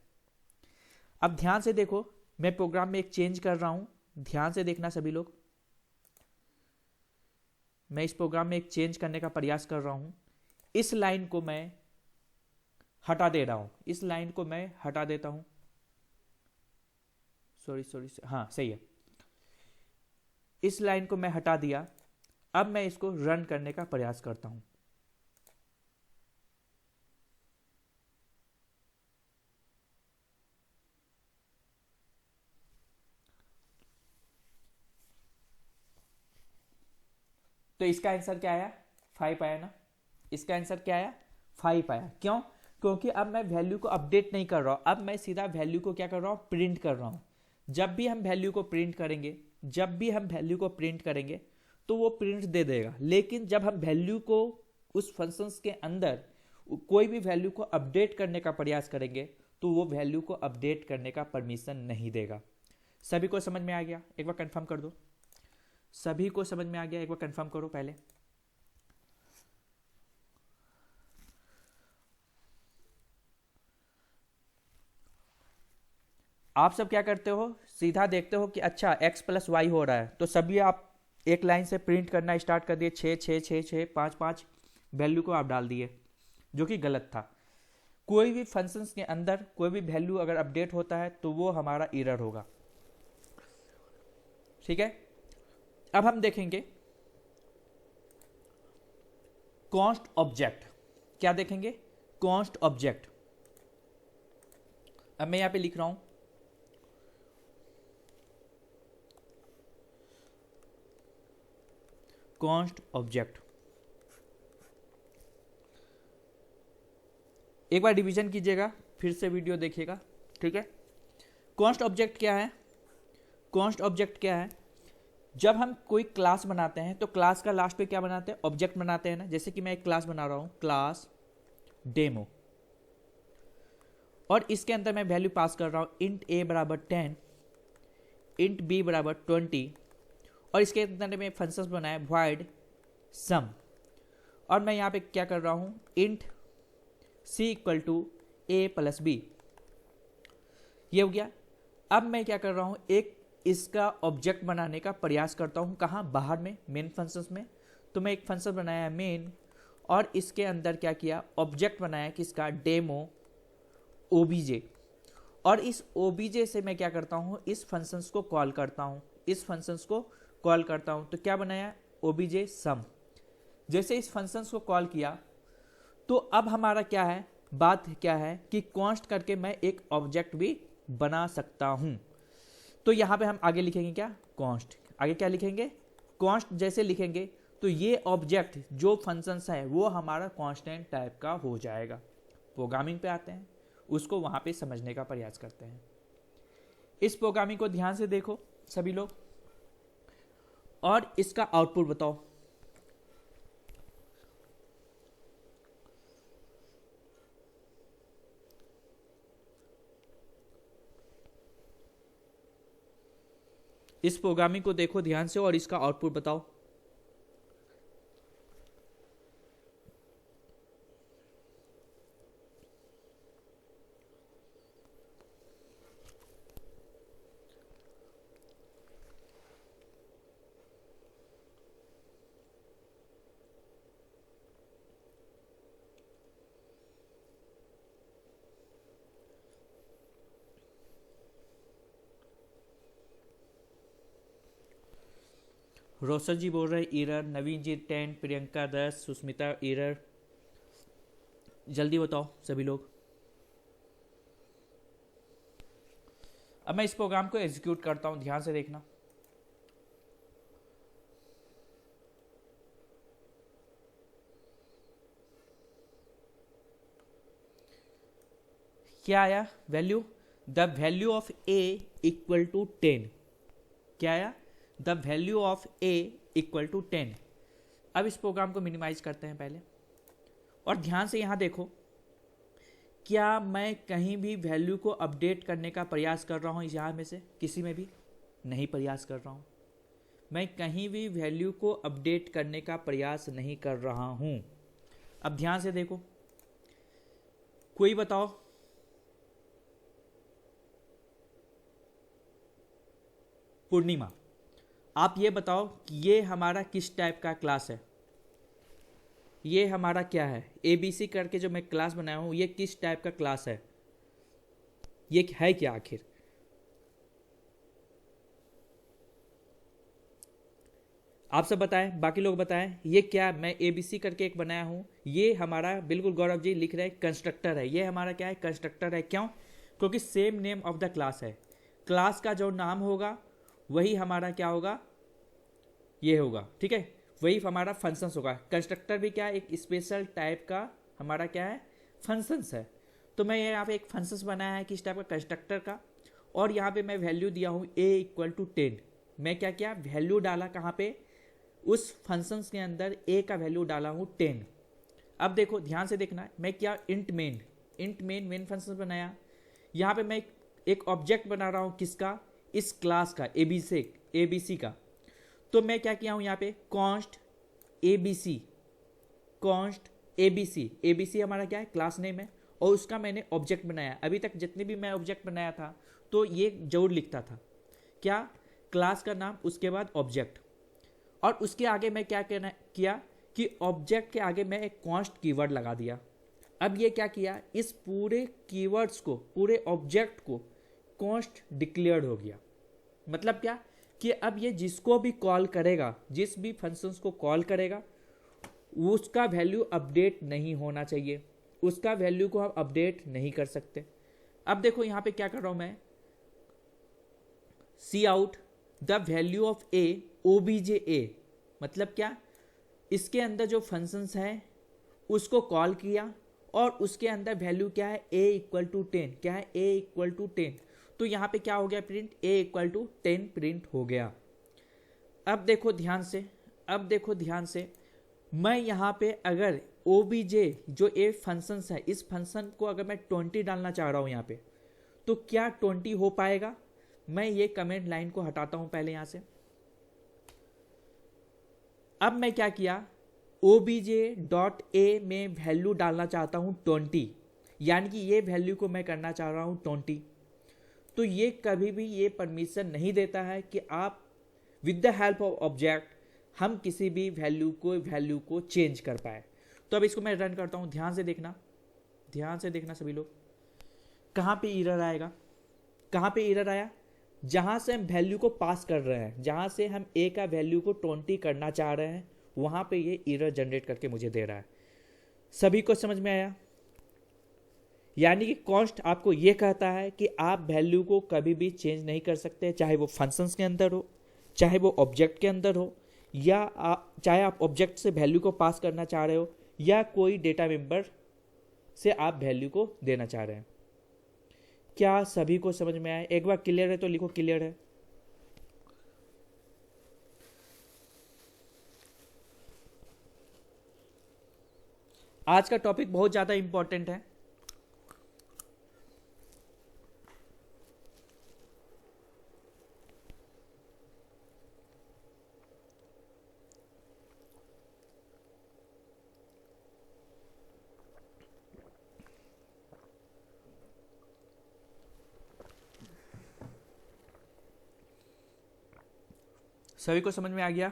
अब ध्यान से देखो, मैं प्रोग्राम में एक चेंज कर रहा हूँ, ध्यान से देखना सभी लोग। मैं इस प्रोग्राम में एक चेंज करने का प्रयास कर रहा हूं। इस लाइन को मैं हटा दे रहा हूं, इस लाइन को मैं हटा देता हूं। सॉरी, हाँ सही है। इस लाइन को मैं हटा दिया। अब मैं इसको रन करने का प्रयास करता हूं। तो इसका आंसर क्या आया? 5 आया ना। इसका आंसर क्या आया? 5 आया। क्यों? क्योंकि अब मैं वैल्यू को अपडेट नहीं कर रहा हूँ, अब मैं सीधा वैल्यू को क्या कर रहा हूँ, प्रिंट कर रहा हूँ। जब भी हम वैल्यू को प्रिंट करेंगे तो वो प्रिंट दे देगा। लेकिन जब हम वैल्यू को उस फंक्शंस के अंदर कोई भी वैल्यू को अपडेट करने का प्रयास करेंगे तो वो वैल्यू को अपडेट करने का परमिशन नहीं देगा। सभी को समझ में आ गया? एक बार कंफर्म कर दो। सभी को समझ में आ गया? एक बार कंफर्म करो पहले। आप सब क्या करते हो, सीधा देखते हो कि अच्छा x प्लस वाई हो रहा है, तो सभी आप एक लाइन से प्रिंट करना स्टार्ट कर दिए, 6 6 6 6 5 5 वैल्यू को आप डाल दिए, जो कि गलत था। कोई भी फंक्शंस के अंदर कोई भी वैल्यू अगर अपडेट होता है तो वो हमारा एरर होगा। ठीक है, अब हम देखेंगे कॉन्स्ट ऑब्जेक्ट। क्या देखेंगे? Const object. अब मैं यहां पे लिख रहा हूं कॉन्स्ट ऑब्जेक्ट। एक बार डिवीजन कीजिएगा, फिर से वीडियो देखिएगा। ठीक है, कॉन्स्ट ऑब्जेक्ट क्या है? कॉन्स्ट ऑब्जेक्ट क्या है? जब हम कोई क्लास बनाते हैं तो क्लास का लास्ट पे क्या बनाते हैं? ऑब्जेक्ट बनाते हैं ना। जैसे कि मैं एक क्लास बना रहा हूं, क्लास डेमो, और इसके अंदर मैं वैल्यू पास कर रहा हूं इंट a बराबर 10, इंट b बराबर 20, और इसके अंदर में फंक्शंस बनाया void sum, और मैं यहाँ पे क्या कर रहा हूँ, int c equal to a plus b। ये हो गया। अब मैं क्या कर रहा हूँ, एक इसका ऑब्जेक्ट बनाने का प्रयास करता हूँ। कहाँ? बाहर में, मेन फंक्शंस में। तो मैं एक फंक्शन बनाया मेन, और इसके अंदर क्या किया, ऑब्जेक्ट बनाया किसका? डेमो obj, और इस obj से मैं क्या करता हूँ, इस फंक्शंस को कॉल करता हूँ, तो क्या बनाया? obj sum। जैसे इस फंक्शंस को कॉल किया तो अब हमारा क्या है, बात क्या है कि कॉन्स्ट करके मैं एक ऑब्जेक्ट भी बना सकता हूं। तो यहां पे हम आगे लिखेंगे क्या? कॉन्स्ट। आगे क्या लिखेंगे? कॉन्स्ट। जैसे लिखेंगे तो ये ऑब्जेक्ट जो फंक्शंस है वो हमारा कांस्टेंट टाइप का हो जाएगा। प्रोग्रामिंग पे आते हैं, उसको वहां पे समझने का प्रयास करते हैं। इस प्रोग्रामिंग को ध्यान से देखो सभी लोग, और इसका आउटपुट बताओ। इस प्रोग्रामिंग को देखो ध्यान से और इसका आउटपुट बताओ। रोशन जी बोल रहे हैं एरर, नवीन जी 10, प्रियंका 10, सुस्मिता एरर। जल्दी बताओ सभी लोग। अब मैं इस प्रोग्राम को एग्जीक्यूट करता हूं, ध्यान से देखना। क्या आया value? The value of a equal to 10। क्या आया? The value of a equal to 10। अब इस प्रोग्राम को मिनिमाइज करते हैं पहले, और ध्यान से यहां देखो, क्या मैं कहीं भी वैल्यू को अपडेट करने का प्रयास कर रहा हूं? यहां में से किसी में भी नहीं प्रयास कर रहा हूं। मैं कहीं भी वैल्यू को अपडेट करने का प्रयास नहीं कर रहा हूं। अब ध्यान से देखो, कोई बताओ। पूर्णिमा, आप ये बताओ कि ये हमारा किस टाइप का क्लास है? ये हमारा क्या है? ABC करके जो मैं क्लास बनाया हूं, ये किस टाइप का क्लास है? ये है क्या आखिर? आप सब बताएं, बाकी लोग बताएं, ये क्या मैं ABC करके एक बनाया हूं, ये हमारा, बिल्कुल गौरव जी लिख रहे हैं कंस्ट्रक्टर है। ये हमारा क्या है? कंस्ट्रक्टर है। क्यों? क्योंकि same name of the class है। क्लास का जो नाम होगा वही हमारा क्या होगा? ये होगा। ठीक है, वही हमारा फंक्शंस होगा। कंस्ट्रक्टर भी क्या है? एक स्पेशल टाइप का हमारा क्या है? फंक्शंस है। तो मैं यहाँ पे एक फंक्शंस बनाया है किस टाइप का, कंस्ट्रक्टर का, और यहाँ पे मैं वैल्यू दिया हूँ a इक्वल टू 10। मैं क्या किया, वैल्यू डाला कहाँ पे, उस फंक्शंस के अंदर a का वैल्यू डाला हूँ 10। अब देखो ध्यान से देखना, मैं क्या इंट मेन मेन फंक्शन बनाया। यहाँ पे मैं एक ऑब्जेक्ट बना रहा हूँ किसका, इस क्लास का एबीसी का। तो मैं क्या किया हूँ यहाँ पे कॉन्स्ट एबीसी हमारा क्या है, क्लास नेम है, और उसका मैंने ऑब्जेक्ट बनाया। अभी तक जितने भी मैं ऑब्जेक्ट बनाया था तो ये जरूर लिखता था क्या, क्लास का नाम उसके बाद ऑब्जेक्ट, और उसके आगे मैं क्या किया कि ऑब्जेक्ट के आगे मैं एक कॉन्स्ट कीवर्ड लगा दिया। अब ये क्या किया, इस पूरे कीवर्ड्स को, पूरे ऑब्जेक्ट को कॉन्स्ट डिक्लेयर्ड हो गया। मतलब क्या कि अब ये जिसको भी कॉल करेगा, जिस भी फंक्शंस को कॉल करेगा, उसका वैल्यू अपडेट नहीं होना चाहिए, उसका वैल्यू को हम अपडेट नहीं कर सकते। अब देखो यहाँ पे क्या कर रहा हूं मैं, cout the value of a OBJ a. मतलब क्या, इसके अंदर जो फंक्शंस है उसको कॉल किया और उसके अंदर वैल्यू क्या है, a इक्वल टू 10। क्या है, a इक्वल टू 10। तो यहाँ पे क्या हो गया print, a equal to 10 print हो गया। अब देखो ध्यान से, मैं यहाँ पे अगर obj जो a फंक्शंस है, इस फंक्शन को अगर मैं 20 डालना चाह रहा हूँ यहाँ पे, तो क्या 20 हो पाएगा। मैं ये कमेंट लाइन को हटाता हूँ पहले यहाँ से। अब मैं क्या किया, obj.a में वैल्यू डालना चाहता हूँ 20, यानी कि ये वैल्यू को मैं करना चाह रहा हूँ 20। तो ये कभी भी ये परमिशन नहीं देता है कि आप with the help of object हम किसी भी वैल्यू को चेंज कर पाए। तो अब इसको मैं रन करता हूँ, ध्यान से देखना सभी लोग। कहाँ पे एरर आएगा, कहाँ पे एरर आया, जहाँ से हम वैल्यू को पास कर रहे हैं, जहाँ से हम a का वैल्यू को 20 करना चाह रहे हैं, वहाँ पे ये एरर जनरेट करके मुझे दे रहा है। सभी को समझ में आया। यानी कि कॉन्स्ट आपको ये कहता है कि आप वैल्यू को कभी भी चेंज नहीं कर सकते, चाहे वो फंक्शंस के अंदर हो, चाहे वो ऑब्जेक्ट के अंदर हो, या चाहे आप ऑब्जेक्ट से वैल्यू को पास करना चाह रहे हो, या कोई डेटा मेंबर से आप वैल्यू को देना चाह रहे हैं। क्या सभी को समझ में आया? एक बार क्लियर है तो लिखो क्लियर है। आज का टॉपिक बहुत ज़्यादा इंपॉर्टेंट है। सभी को समझ में आ गया?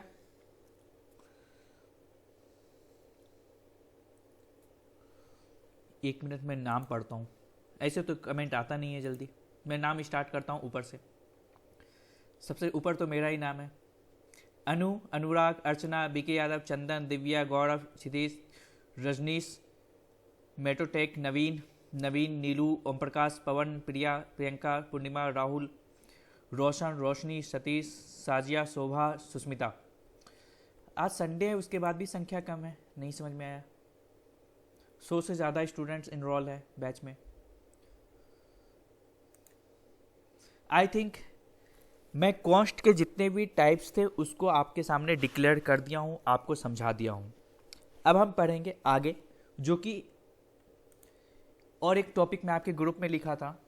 एक मिनट में नाम पढ़ता हूँ, ऐसे तो कमेंट आता नहीं है जल्दी। मैं नाम स्टार्ट करता हूँ ऊपर से। सबसे ऊपर तो मेरा ही नाम है, अनु, अनुराग, अर्चना, बीके यादव, चंदन, दिव्या, गौरव, क्षितिज, रजनीश, मेटोटेक, नवीन, नीलू, ओम प्रकाश, पवन, प्रिया, प्रियंका, पूर्णिमा, राहुल, रोशन, रोशनी, सतीश, साजिया, शोभा, सुस्मिता। आज संडे है, उसके बाद भी संख्या कम है, नहीं समझ में आया। 100 से ज़्यादा स्टूडेंट्स इनरोल है बैच में। आई थिंक मैं कॉन्स्ट के जितने भी टाइप्स थे उसको आपके सामने डिक्लेयर कर दिया हूँ, आपको समझा दिया हूँ। अब हम पढ़ेंगे आगे, जो कि और एक टॉपिक मैं आपके ग्रुप में लिखा था,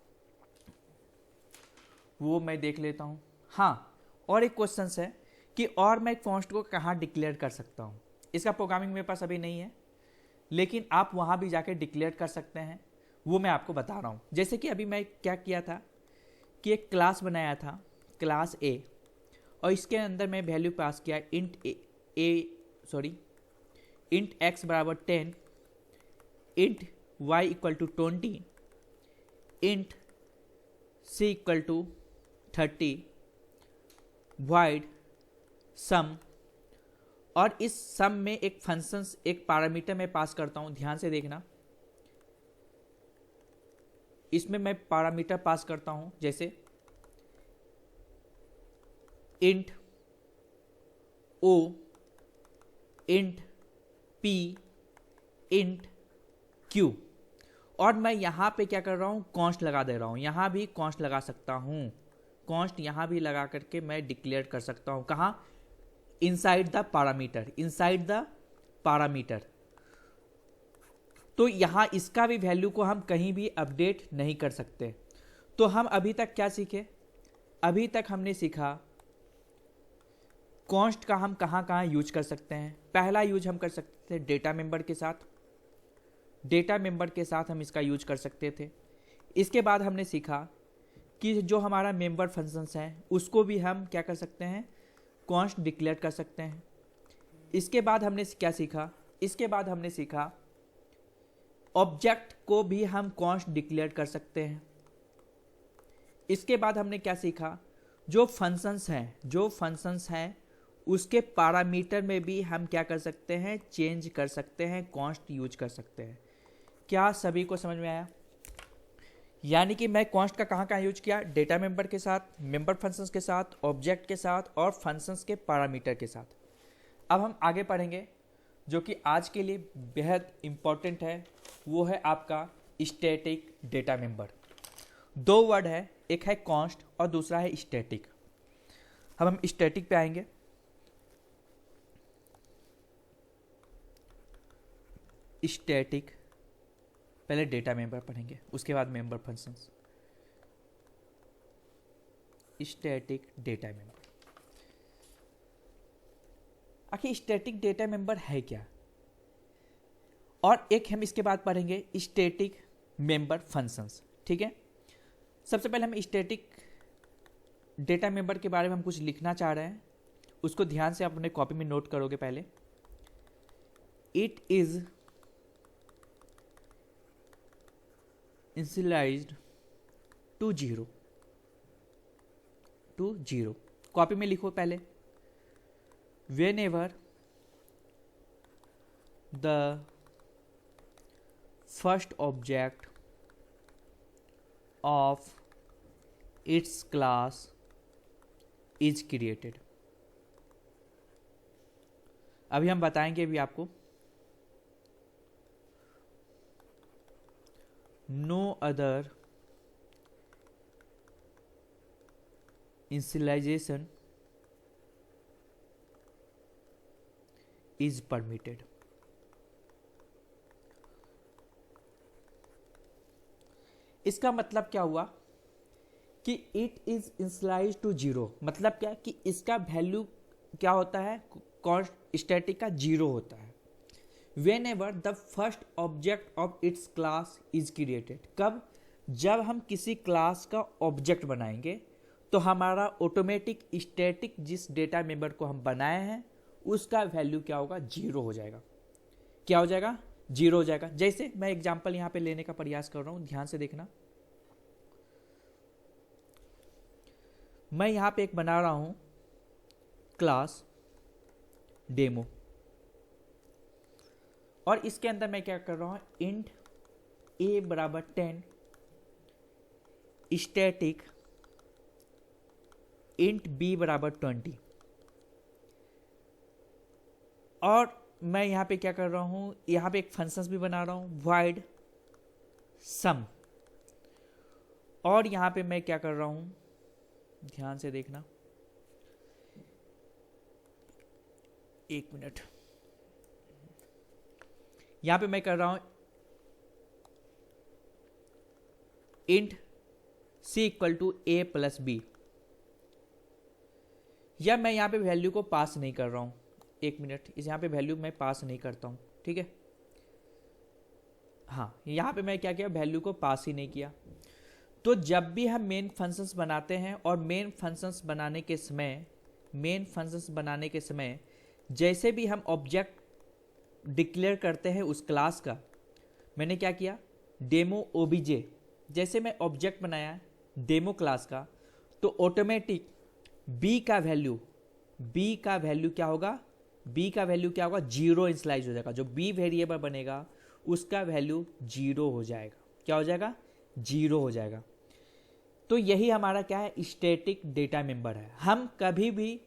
वो मैं देख लेता हूँ। हाँ, और एक क्वेश्चन है कि और मैं कॉन्स्ट को कहाँ डिक्लेयर कर सकता हूँ। इसका प्रोग्रामिंग मेरे पास अभी नहीं है, लेकिन आप वहाँ भी जाके डिक्लेयर कर सकते हैं, वो मैं आपको बता रहा हूँ। जैसे कि अभी मैं क्या किया था कि एक क्लास बनाया था, क्लास ए, और इसके अंदर मैं वैल्यू पास किया इंट एक्स बराबर 10, int Y equal to 20, int c equal to 30, void sum, और इस सम में एक फंक्शंस, एक पैरामीटर मैं पास करता हूं। ध्यान से देखना, इसमें मैं पैरामीटर पास करता हूं, जैसे इंट ओ, इंट पी, इंट क्यू, और मैं यहाँ पे क्या कर रहा हूँ, कॉन्स्ट लगा दे रहा हूँ, यहाँ भी कॉन्स्ट लगा सकता हूँ, कॉन्स्ट यहाँ भी लगा करके मैं डिक्लेयर कर सकता हूँ, कहाँ, inside the parameter, inside the parameter. तो यहाँ इसका भी वैल्यू को हम कहीं भी अपडेट नहीं कर सकते। तो हम अभी तक क्या सीखे, अभी तक हमने सीखा कॉन्स्ट का हम कहाँ कहाँ यूज कर सकते हैं। पहला यूज हम कर सकते थे डेटा मेंबर के साथ, डेटा मेंबर के साथ हम इसका यूज कर सकते थे। इसके बाद हमने सीखा कि जो हमारा मेंबर फंक्शंस हैं उसको भी हम क्या कर सकते हैं, कॉन्स्ट डिक्लेयर कर सकते हैं। इसके बाद हमने क्या सीखा, इसके बाद हमने सीखा ऑब्जेक्ट को भी हम कॉन्स्ट डिक्लेयर कर सकते हैं। इसके बाद हमने क्या सीखा, जो फंक्शंस हैं, जो फंक्शंस हैं उसके पैरामीटर में भी हम क्या कर सकते हैं, चेंज कर सकते हैं, कॉन्स्ट यूज कर सकते हैं। क्या सभी को समझ में आया? यानी कि मैं कॉन्स्ट का कहाँ कहाँ यूज किया, डेटा मेंबर के साथ, मेंबर फंक्शंस के साथ, ऑब्जेक्ट के साथ और फंक्शंस के पैरामीटर के साथ। अब हम आगे पढ़ेंगे जो कि आज के लिए बेहद इंपॉर्टेंट है, वो है आपका स्टैटिक डेटा मेंबर। दो वर्ड है, एक है कॉन्स्ट और दूसरा है स्टैटिक। अब हम स्टैटिक पे आएंगे। स्टैटिक, पहले डेटा मेंबर पढ़ेंगे उसके बाद member functions. Static data member, आखिर स्टैटिक डेटा मेंबर है क्या, और एक हम इसके बाद पढ़ेंगे स्टैटिक मेंबर फंक्शंस। ठीक है, सबसे पहले हम स्टैटिक डेटा मेंबर के बारे में हम कुछ लिखना चाह रहे हैं, उसको ध्यान से आप अपने कॉपी में नोट करोगे। पहले it is initialized to zero, to zero, copy में लिखो पहले। whenever the first object of its class is created। अभी हम बताएंगे भी आपको। no other initialization is permitted। इसका मतलब क्या हुआ कि it is initialized to zero, मतलब क्या कि इसका वैल्यू क्या होता है, कॉन्स्ट स्टैटिक का जीरो होता है। whenever the first object of its class is created, कब, जब हम किसी क्लास का ऑब्जेक्ट बनाएंगे तो हमारा ऑटोमेटिक स्टैटिक जिस डेटा मेंबर को हम बनाए हैं उसका वैल्यू क्या होगा, जीरो हो जाएगा। क्या हो जाएगा, जीरो हो जाएगा। जैसे मैं एग्जांपल यहां पे लेने का प्रयास कर रहा हूं, ध्यान से देखना। मैं यहां पे एक बना रहा हूं क्लास डेमो, और इसके अंदर मैं क्या कर रहा हूं, इंट a बराबर 10, स्टैटिक इंट b बराबर 20, और मैं यहां पे क्या कर रहा हूं, यहां पे एक फंक्शंस भी बना रहा हूं void sum, और यहां पे मैं क्या कर रहा हूं, ध्यान से देखना, एक मिनट, यहां पे मैं कर रहा हूं int c equal to a plus B, या मैं यहां पे वैल्यू को पास नहीं कर रहा हूं, एक मिनट, इस यहां पे वैल्यू मैं पास नहीं करता हूं। ठीक है, हाँ, यहां पे मैं क्या किया, वैल्यू को पास ही नहीं किया। तो जब भी हम मेन फंक्शंस बनाते हैं और मेन फंक्शंस बनाने के समय, मेन फंक्शंस बनाने के समय जैसे भी हम ऑब्जेक्ट डिक्लेयर करते हैं उस क्लास का, मैंने क्या किया, डेमो ओबीजे, जैसे मैं ऑब्जेक्ट बनाया डेमो क्लास का, तो ऑटोमेटिक बी का वैल्यू क्या होगा, बी का वैल्यू क्या होगा, जीरो इनिशियलाइज हो जाएगा। जो बी वेरिएबल बनेगा उसका वैल्यू जीरो हो जाएगा। क्या हो जाएगा, जीरो हो जाएगा। तो यही हमारा क्या है, स्टैटिक डेटा मेंबर है। हम कभी भी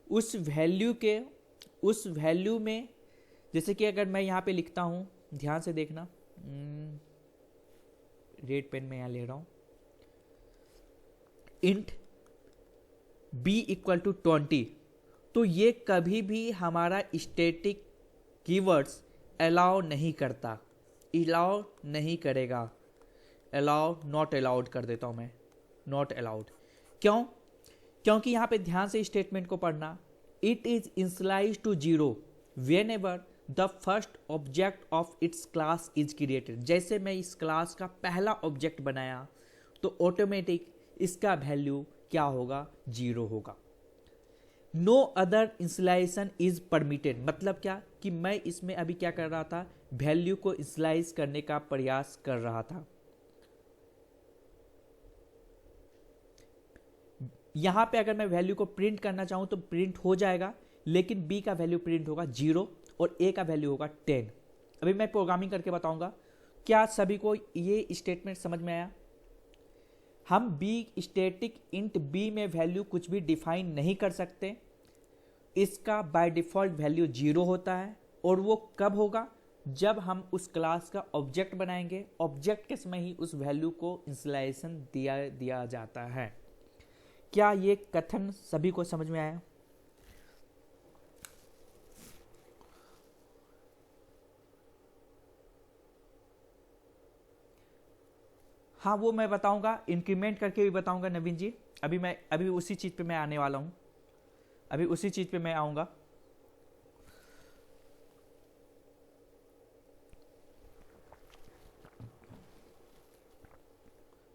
उस वैल्यू में, जैसे कि अगर मैं यहाँ पे लिखता हूँ, ध्यान से देखना, रेड पेन में यहाँ ले रहा हूँ, इंट b इक्वल टू 20, तो ये कभी भी हमारा स्टैटिक कीवर्ड्स अलाउ नहीं करता, अलाउ नहीं करेगा। अलाउ नॉट अलाउड कर देता हूँ मैं, नॉट अलाउड। क्यों? क्योंकि यहाँ पे ध्यान से स्टेटमेंट को पढ़ना। It is initialized to 0 whenever the first object of its class is created. जैसे मैं इस क्लास का पहला ऑब्जेक्ट बनाया तो ऑटोमेटिक इसका वैल्यू क्या होगा? 0 होगा। नो अदर इंसलाइजेशन इज परमिटेड, मतलब क्या कि मैं इसमें अभी क्या कर रहा था? वैल्यू को इंसलाइज करने का प्रयास कर रहा था। यहां पे अगर मैं वैल्यू को प्रिंट करना चाहूं तो प्रिंट हो जाएगा, लेकिन b का वैल्यू प्रिंट होगा 0 और a का वैल्यू होगा 10। अभी मैं प्रोग्रामिंग करके बताऊंगा। क्या सभी को ये स्टेटमेंट समझ में आया? हम b स्टैटिक इंट b में वैल्यू कुछ भी डिफाइन नहीं कर सकते। इसका बाय डिफॉल्ट वैल्यू 0 होता है, और वो कब होगा? जब हम उस क्लास का ऑब्जेक्ट बनाएंगे। ऑब्जेक्ट के समय ही उस वैल्यू को इंस्टॉलेशन दिया जाता है। क्या ये कथन सभी को समझ में आया? हाँ, वो मैं बताऊंगा, इंक्रीमेंट करके भी बताऊंगा नवीन जी। अभी उसी चीज पे मैं आने वाला हूं, अभी उसी चीज पे मैं आऊंगा।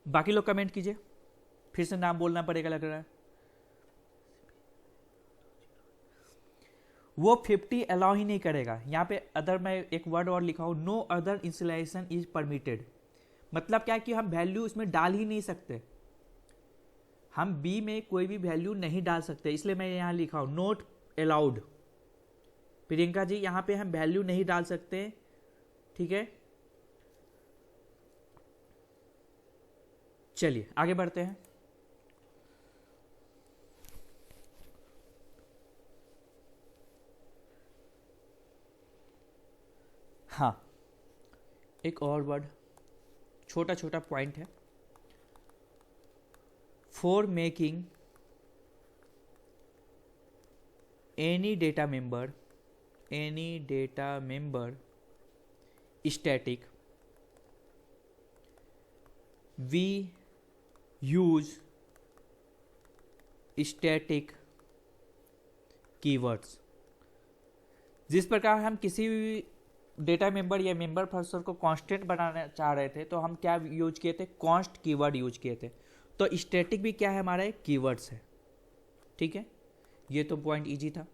बाकी लोग कमेंट कीजिए, फिर से नाम बोलना पड़ेगा लग रहा है। वो 50 अलाउ ही नहीं करेगा। यहाँ पे अदर मैं एक वर्ड और लिखा हूं, no other installation is permitted. मतलब क्या है कि हम वैल्यू इसमें डाल ही नहीं सकते, हम b में कोई भी वैल्यू नहीं डाल सकते, इसलिए मैं यहाँ लिखा हूं नोट अलाउड। प्रियंका जी, यहाँ पे हम वैल्यू नहीं डाल सकते, ठीक है। चलिए आगे बढ़ते हैं। हाँ, एक और वर्ड, छोटा छोटा पॉइंट है। For making any data member static, we use static keywords. जिस प्रकार हम किसी भी डेटा मेंबर या मेंबर फंक्शन को कांस्टेंट बनाना चाह रहे थे, तो हम क्या यूज किए थे? कॉन्स्ट कीवर्ड यूज किए थे। तो स्टैटिक भी क्या है? हमारा एक कीवर्ड्स है, ठीक है। ये तो पॉइंट इजी था।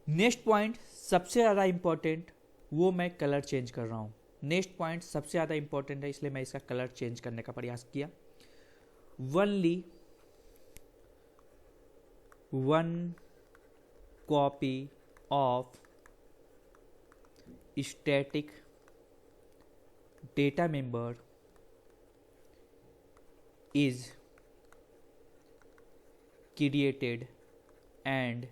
नेक्स्ट पॉइंट सबसे ज़्यादा इंपॉर्टेंट, वो मैं कलर चेंज कर रहा हूँ। नेक्स्ट पॉइंट सबसे ज़्यादा इंपॉर्टेंट है, इसलिए मैं इसका कलर चेंज करने का प्रयास किया। Only one copy of static data member is created and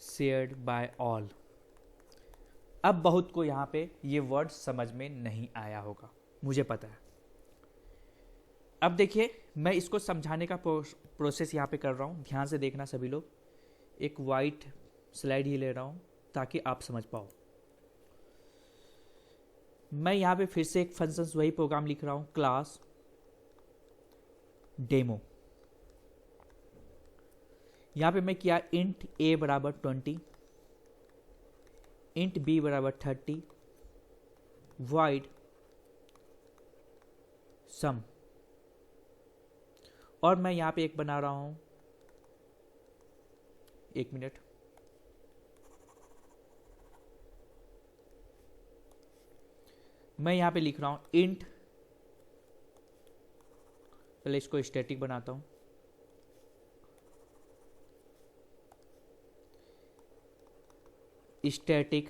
shared by all। अब बहुत को यहाँ पे ये वर्ड समझ में नहीं आया होगा, मुझे पता है। अब देखिए, मैं इसको समझाने का प्रोसेस यहाँ पे कर रहा हूँ, ध्यान से देखना सभी लोग। एक वाइट स्लाइड ही ले रहा हूँ ताकि आप समझ पाओ। मैं यहाँ पे फिर से एक फंक्शंस वही प्रोग्राम लिख रहा हूँ, क्लास डेमो। यहाँ पे मैं किया इंट a बराबर 20, इंट b बराबर 30, void सम। और मैं यहाँ पे एक बना रहा हूँ, एक मिनट, मैं यहाँ पे लिख रहा हूँ इंट, पहले इसको स्टैटिक बनाता हूँ, स्टैटिक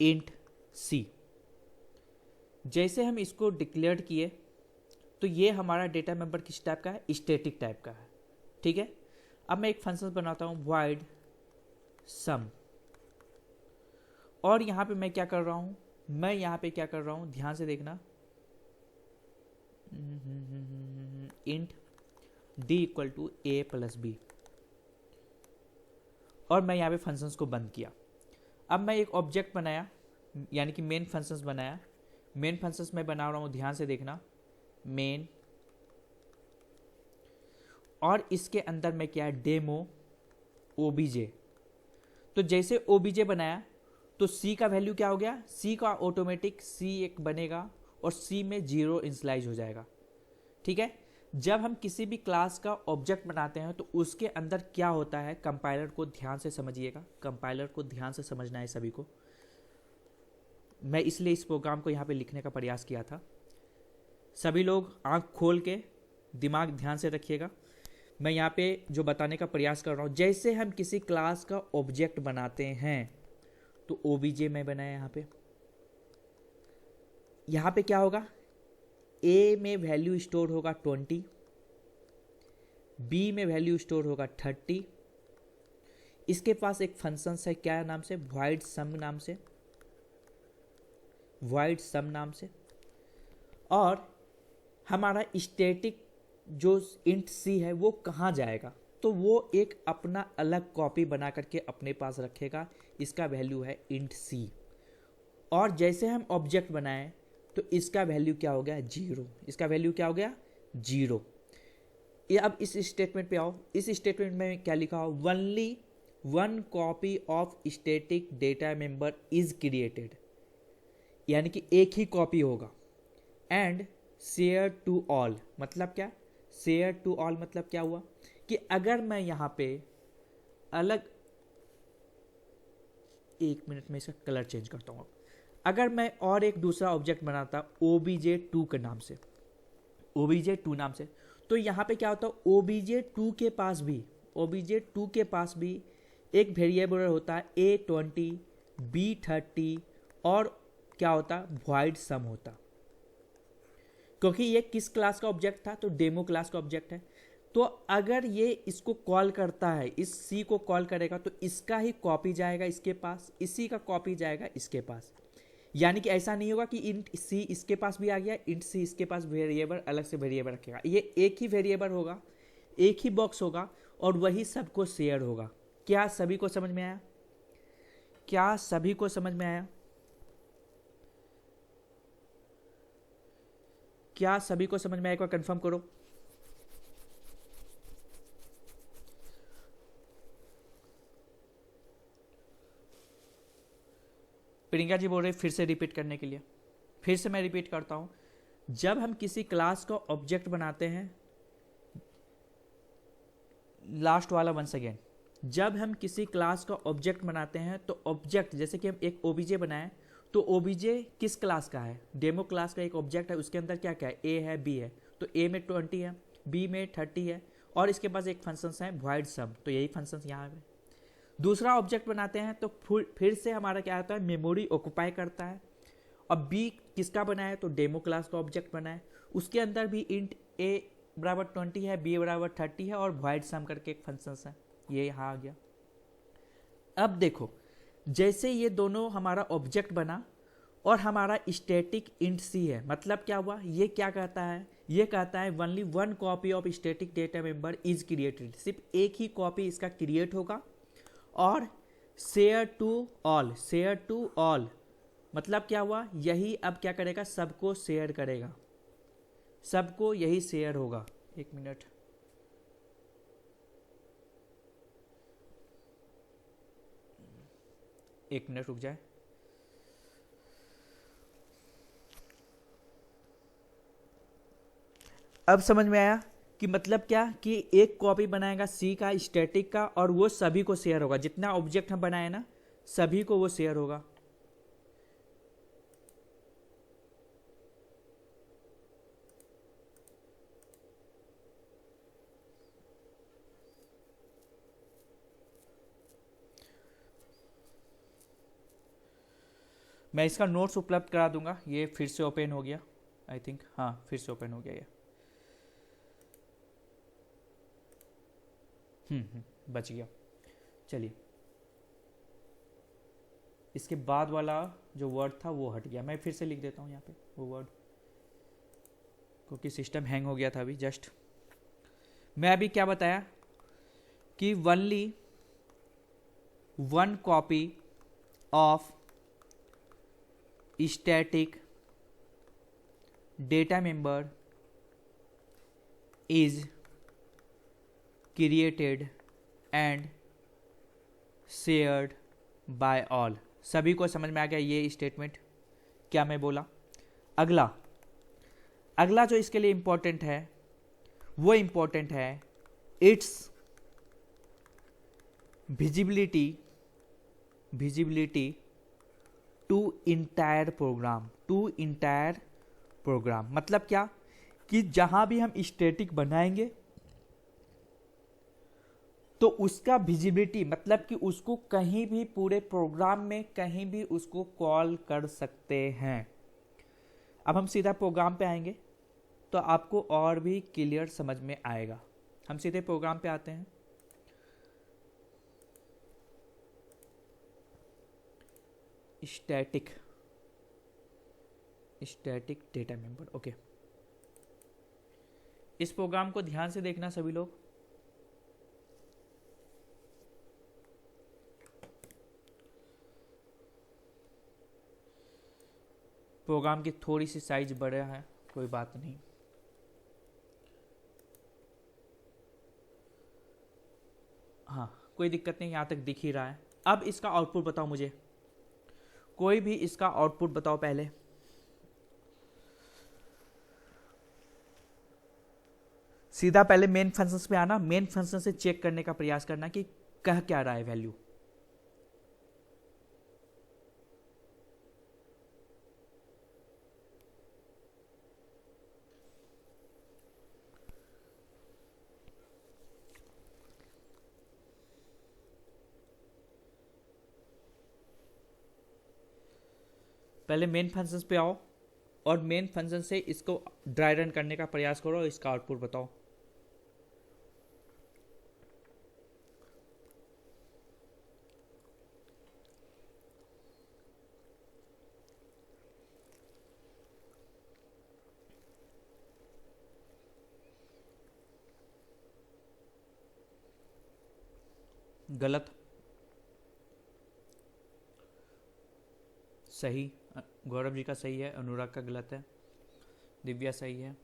इंट c। जैसे हम इसको डिक्लेयर किए तो ये हमारा डेटा मेंबर किस टाइप का है? स्टैटिक टाइप का है, ठीक है। अब मैं एक फंक्शन बनाता हूँ void सम, और यहाँ पे मैं क्या कर रहा हूँ? मैं यहाँ पे क्या कर रहा हूँ, ध्यान से देखना, int d equal to a plus b, और मैं यहाँ पे फंक्शंस को बंद किया। अब मैं एक ऑब्जेक्ट बनाया, यानी कि मेन फंक्शंस बनाया। मेन फंक्शंस मैं बना रहा हूँ, ध्यान से देखना, मेन, और इसके अंदर मैं क्या, डेमो ओबीजे। तो जैसे ओबीजे बनाया तो सी का वैल्यू क्या हो गया, सी का ऑटोमेटिक सी एक बनेगा और सी में 0 इनिशियलाइज हो जाएगा। ठीक है, जब हम किसी भी क्लास का ऑब्जेक्ट बनाते हैं तो उसके अंदर क्या होता है, कंपाइलर को ध्यान से समझिएगा, कंपाइलर को ध्यान से समझना है सभी को। मैं इसलिए इस प्रोग्राम को यहाँ पे लिखने का प्रयास किया था। सभी लोग आंख खोल के दिमाग ध्यान से रखिएगा। मैं यहाँ पे जो बताने का प्रयास कर रहा हूँ, जैसे हम किसी क्लास का ऑब्जेक्ट बनाते हैं तो ओबीजे में बनाया यहाँ पे क्या होगा, ए में वैल्यू स्टोर होगा 20, बी में वैल्यू स्टोर होगा 30। इसके पास एक फंक्शन है, क्या नाम से, void sum नाम से, void sum नाम से। और हमारा स्टैटिक जो इंट सी है वो कहाँ जाएगा, तो वो एक अपना अलग कॉपी बना करके अपने पास रखेगा, इसका वैल्यू है इंट सी। और जैसे हम ऑब्जेक्ट बनाएं तो इसका वैल्यू क्या हो गया, 0, इसका वैल्यू क्या हो गया, 0। ये अब इस स्टेटमेंट पे आओ, इस स्टेटमेंट में क्या लिखा हो, only one copy of static data member is created, यानी कि एक ही कॉपी होगा। एंड शेयर टू ऑल, मतलब क्या, शेयर टू ऑल मतलब क्या हुआ कि अगर मैं यहाँ पे अलग, एक मिनट में इसका कलर चेंज करता हूँ। अगर मैं और एक दूसरा ऑब्जेक्ट बनाता obj2 के नाम से, obj2 नाम से, तो यहाँ पे क्या होता है, obj2 के पास भी एक वेरिएबल होता है a20, b30 और क्या होता, void sum होता। क्योंकि ये किस क्लास का ऑब्जेक्ट था, तो डेमो क्लास का ऑब्जेक्ट है। तो अगर ये इसको कॉल करता है, इस सी को कॉल करेगा तो इसका ही कॉपी जाएगा इसके पास, इसी का कॉपी जाएगा इसके पास। यानी कि ऐसा नहीं होगा कि इंट सी इसके पास भी आ गया, इंट सी इसके पास वेरिएबल अलग से वेरिएबल रखेगा। ये एक ही वेरिएबल होगा, एक ही बॉक्स होगा और वही सबको शेयर होगा। क्या सभी को समझ में आया, क्या सभी को समझ में आया, क्या सभी को समझ में आया, एक बार कंफर्म करो। प्रियंका जी बोल रहे फिर से रिपीट करने के लिए, फिर से मैं रिपीट करता हूं, जब हम किसी क्लास का ऑब्जेक्ट बनाते हैं, लास्ट वाला वंस अगेन, जब हम किसी क्लास का ऑब्जेक्ट बनाते हैं तो ऑब्जेक्ट, जैसे कि हम एक ओबीजे बनाएं तो ओबीजे किस क्लास का है, डेमो क्लास का एक ऑब्जेक्ट है, उसके अंदर क्या क्या है, ए है, बी है, तो ए में 20 है, बी में 30 है, और इसके पास एक फंक्शन है void sum, तो यही फंक्शन यहाँ पे। दूसरा ऑब्जेक्ट बनाते हैं तो फिर से हमारा क्या होता है, मेमोरी ऑक्युपाई करता है। अब बी किसका बना है, तो डेमो क्लास का ऑब्जेक्ट बना है, उसके अंदर भी इंट ए बराबर 20 है, बी बराबर 30 है और void sum करके एक फंक्शन है, ये यहाँ आ गया। अब देखो, जैसे ये दोनों हमारा ऑब्जेक्ट बना और हमारा स्टैटिक इंट सी है, मतलब क्या हुआ, ये क्या कहता है, ये कहता है only one copy of static data member is created, सिर्फ एक ही कॉपी इसका क्रिएट होगा। और शेयर टू ऑल मतलब क्या हुआ, यही अब क्या करेगा, सबको शेयर करेगा, सबको यही शेयर होगा। एक मिनट, एक मिनट रुक जाए। अब समझ में आया कि मतलब क्या, कि एक कॉपी बनाएगा सी का स्टैटिक का और वो सभी को शेयर होगा, जितना ऑब्जेक्ट हम बनाए ना सभी को वो शेयर होगा। मैं इसका नोट्स उपलब्ध करा दूंगा, ये फिर से ओपन हो गया आई थिंक, हाँ फिर से ओपन हो गया ये, बच गया। चलिए इसके बाद वाला जो वर्ड था वो हट गया। मैं फिर से लिख देता हूँ यहाँ पे वो वर्ड, क्योंकि सिस्टम हैंग हो गया था अभी जस्ट। मैं अभी क्या बताया कि only one copy of static data member is created and shared by all। सभी को समझ में आ गया ये स्टेटमेंट क्या मैं बोला। अगला अगला जो इसके लिए इंपॉर्टेंट है वो इंपॉर्टेंट है it's visibility to entire program. मतलब क्या कि जहां भी हम स्टैटिक बनाएंगे तो उसका विजिबिलिटी मतलब कि उसको कहीं भी पूरे प्रोग्राम में कहीं भी उसको कॉल कर सकते हैं। अब हम सीधा प्रोग्राम पे आएंगे तो आपको और भी क्लियर समझ में आएगा। हम सीधे प्रोग्राम पे आते हैं। Static data member, okay. इस प्रोग्राम को ध्यान से देखना सभी लोग। प्रोग्राम की थोड़ी सी साइज बड़ा है, कोई बात नहीं। हाँ कोई दिक्कत नहीं, यहाँ तक दिख ही रहा है। अब इसका आउटपुट बताओ मुझे, कोई भी इसका आउटपुट बताओ पहले। सीधा पहले मेन फंक्शंस पे आना, मेन फंक्शन से चेक करने का प्रयास करना कि कह क्या रहा है वैल्यू। पहले मेन फंक्शंस पे आओ और मेन फंक्शन से इसको ड्राई रन करने का प्रयास करो और इसका आउटपुट बताओ। गलत, सही। गौरव जी का सही है, अनुराग का गलत है, दिव्या सही है।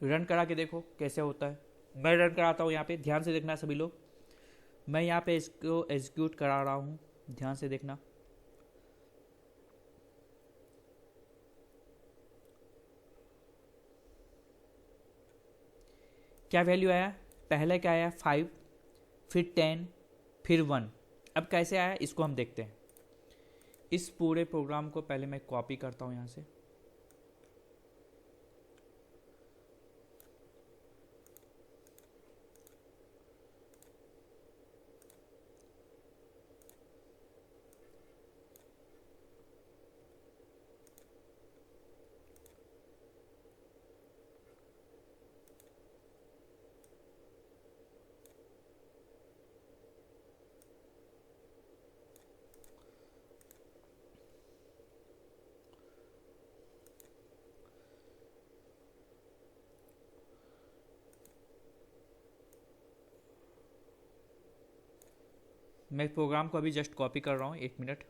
रन करा के देखो कैसे होता है। मैं रन कराता हूँ यहाँ पे, ध्यान से देखना सभी लोग। मैं यहाँ पे इसको एग्जीक्यूट करा रहा हूँ, ध्यान से देखना। क्या वैल्यू आया? पहले क्या आया? 5, फिर 10, फिर 1। अब कैसे आया इसको हम देखते हैं। इस पूरे प्रोग्राम को पहले मैं कॉपी करता हूँ यहाँ से। मैं प्रोग्राम को अभी जस्ट कॉपी कर रहा हूँ, 1 मिनट।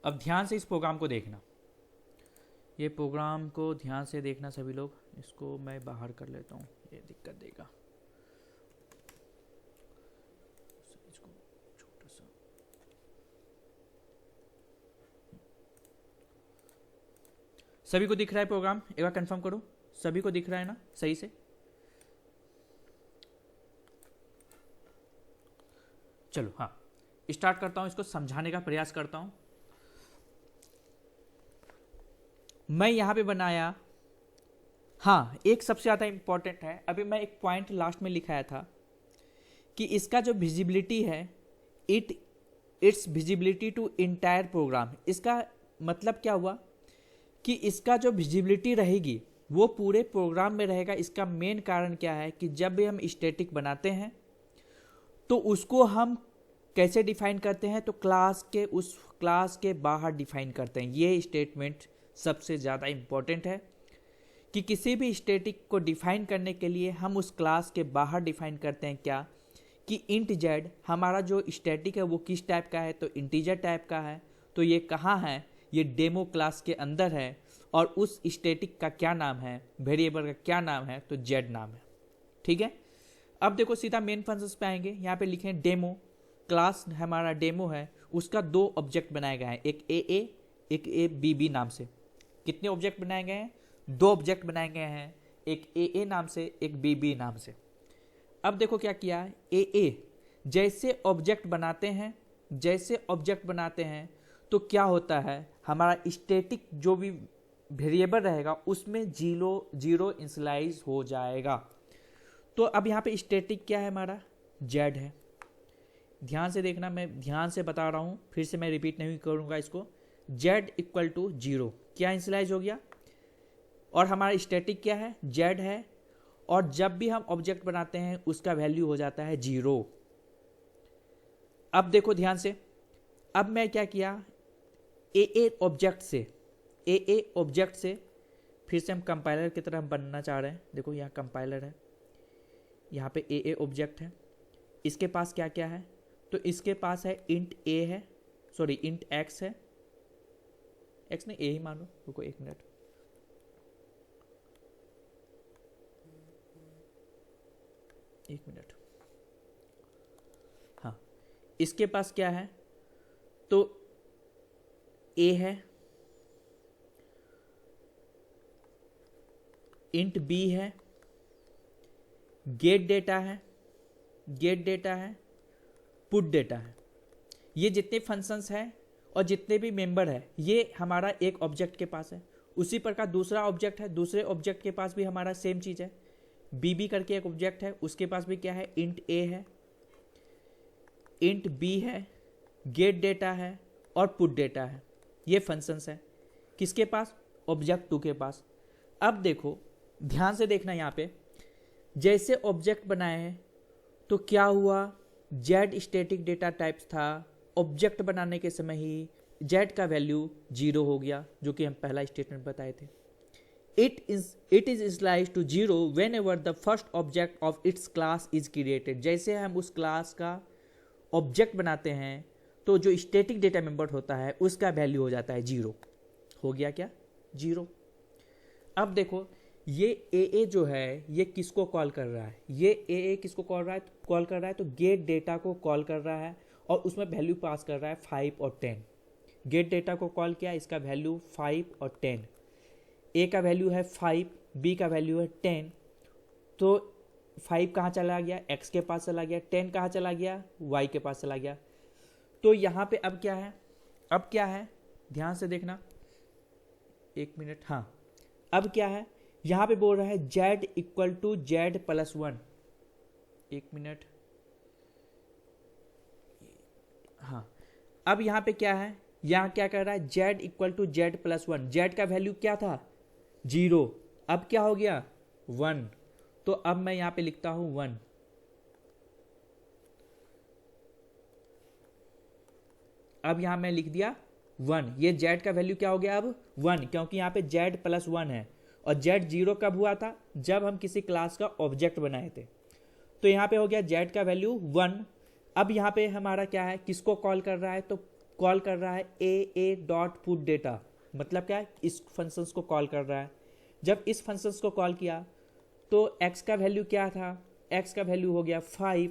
अब ध्यान से इस प्रोग्राम को देखना, ये प्रोग्राम को ध्यान से देखना सभी लोग। इसको मैं बाहर कर लेता हूँ, ये दिक्कत देगा। इसको छोटा सा, सभी को दिख रहा है प्रोग्राम? एक बार कंफर्म करो, सभी को दिख रहा है ना सही से? चलो हाँ, स्टार्ट करता हूं, इसको समझाने का प्रयास करता हूं। मैं यहां पे बनाया हाँ, एक सबसे ज़्यादा इम्पॉर्टेंट है, अभी मैं एक पॉइंट लास्ट में लिखाया था कि इसका जो विजिबिलिटी है, it's visibility to entire program. इसका मतलब क्या हुआ कि इसका जो विजिबिलिटी रहेगी वो पूरे प्रोग्राम में रहेगा। इसका मेन कारण क्या है कि जब भी हम स्टैटिक बनाते हैं तो उसको हम कैसे डिफाइन करते हैं, तो उस क्लास के बाहर डिफाइन करते हैं। ये स्टेटमेंट सबसे ज़्यादा इम्पॉर्टेंट है कि किसी भी स्टैटिक को डिफाइन करने के लिए हम उस क्लास के बाहर डिफाइन करते हैं क्या, कि इंट जेड हमारा जो स्टैटिक है वो किस टाइप का है, तो इंटीजर टाइप का है। तो ये कहाँ है, ये डेमो क्लास के अंदर है, और उस स्टैटिक का क्या नाम है, वेरिएबल का क्या नाम है, तो जेड नाम है। ठीक है, अब देखो सीधा मेन फंक्शंस पे आएंगे। यहाँ पे लिखें डेमो, क्लास हमारा डेमो है, उसका 2 ऑब्जेक्ट बनाए गए हैं, एक ए एक ए बी नाम से। कितने ऑब्जेक्ट बनाए गए हैं, 2 ऑब्जेक्ट बनाए गए हैं, एक ए नाम से, एक बी नाम से। अब देखो क्या किया है, ए जैसे ऑब्जेक्ट बनाते हैं तो क्या होता है, हमारा स्टैटिक जो भी वेरिएबल रहेगा उसमें जीरो इनिशियलाइज हो जाएगा। तो अब यहाँ पे स्टैटिक क्या है, हमारा जेड है। ध्यान से देखना, मैं ध्यान से बता रहा हूँ, फिर से मैं रिपीट नहीं करूँगा इसको। जेड इक्वल टू 0 क्या इनिशियलाइज हो गया, और हमारा स्टैटिक क्या है, जेड है, और जब भी हम ऑब्जेक्ट बनाते हैं उसका वैल्यू हो जाता है 0। अब देखो ध्यान से, अब मैं क्या किया, ए ऑब्जेक्ट से फिर से हम कंपाइलर की तरह हम बनना चाह रहे हैं। देखो यहाँ कंपाइलर है, यहाँ पे ए ऑब्जेक्ट है, इसके पास क्या क्या है, तो इसके पास है इंट ए है, सॉरी इंट एक्स है, एक्स ने ए ही मानो, रुको 1 मिनट, हाँ, इसके पास क्या है, तो ए है, इंट बी है, गेट डेटा है, पुट डेटा है। ये जितने फंक्शंस हैं और जितने भी मेंबर है, ये हमारा एक ऑब्जेक्ट के पास है। उसी प्रकार दूसरा ऑब्जेक्ट है, दूसरे ऑब्जेक्ट के पास भी हमारा सेम चीज़ है, बी करके एक ऑब्जेक्ट है, उसके पास भी क्या है, इंट ए है, इंट बी है, गेट डेटा है और पुट डेटा है। ये फंक्शंस है किसके पास, ऑब्जेक्ट 2 के पास। अब देखो ध्यान से देखना, यहाँ पे जैसे ऑब्जेक्ट बनाए हैं तो क्या हुआ, जेड स्टैटिक डेटा टाइप्स था, ऑब्जेक्ट बनाने के समय ही जेड का वैल्यू 0 हो गया, जो कि हम पहला स्टेटमेंट बताए थे। It is initialized to 0 whenever the first object of its class is created. जैसे हम उस क्लास का ऑब्जेक्ट बनाते हैं तो जो स्टैटिक डेटा मेंबर होता है उसका वैल्यू हो जाता है 0। हो गया क्या, 0। अब देखो ये ए जो है ये किसको कॉल कर रहा है, ये ए किसको कॉल कर रहा है, तो गेट डेटा को कॉल कर रहा है, और उसमें वैल्यू पास कर रहा है 5 और 10। गेट डेटा को कॉल किया, इसका वैल्यू 5 और 10, ए का वैल्यू है 5, बी का वैल्यू है 10। तो 5 कहाँ चला गया, एक्स के पास चला गया, 10 कहाँ चला गया, वाई के पास चला गया। तो यहाँ पे अब क्या है, ध्यान से देखना, 1 मिनट, हाँ, अब क्या है, यहाँ पे बोल रहा है z equal to z plus 1। 1 minute, हाँ, अब यहाँ पे क्या है, यहाँ क्या कर रहा है, z equal to z plus 1। Z का वैल्यू क्या था, 0, अब क्या हो गया, 1। तो अब मैं यहाँ पे लिखता हूँ 1। अब यहाँ मैं लिख दिया 1, ये जेड का वैल्यू क्या हो गया अब 1, क्योंकि यहाँ पे जेड प्लस 1 है, और जेड 0 कब हुआ था, जब हम किसी क्लास का ऑब्जेक्ट बनाए थे। तो यहाँ पे हो गया जेड का वैल्यू 1। अब यहाँ पे हमारा क्या है, किसको कॉल कर रहा है, तो कॉल कर रहा है ए डॉट पुट डेटा। मतलब क्या है, इस फंक्शंस को कॉल कर रहा है। जब इस फंक्शंस को कॉल किया तो एक्स का वैल्यू क्या था, एक्स का वैल्यू हो गया 5,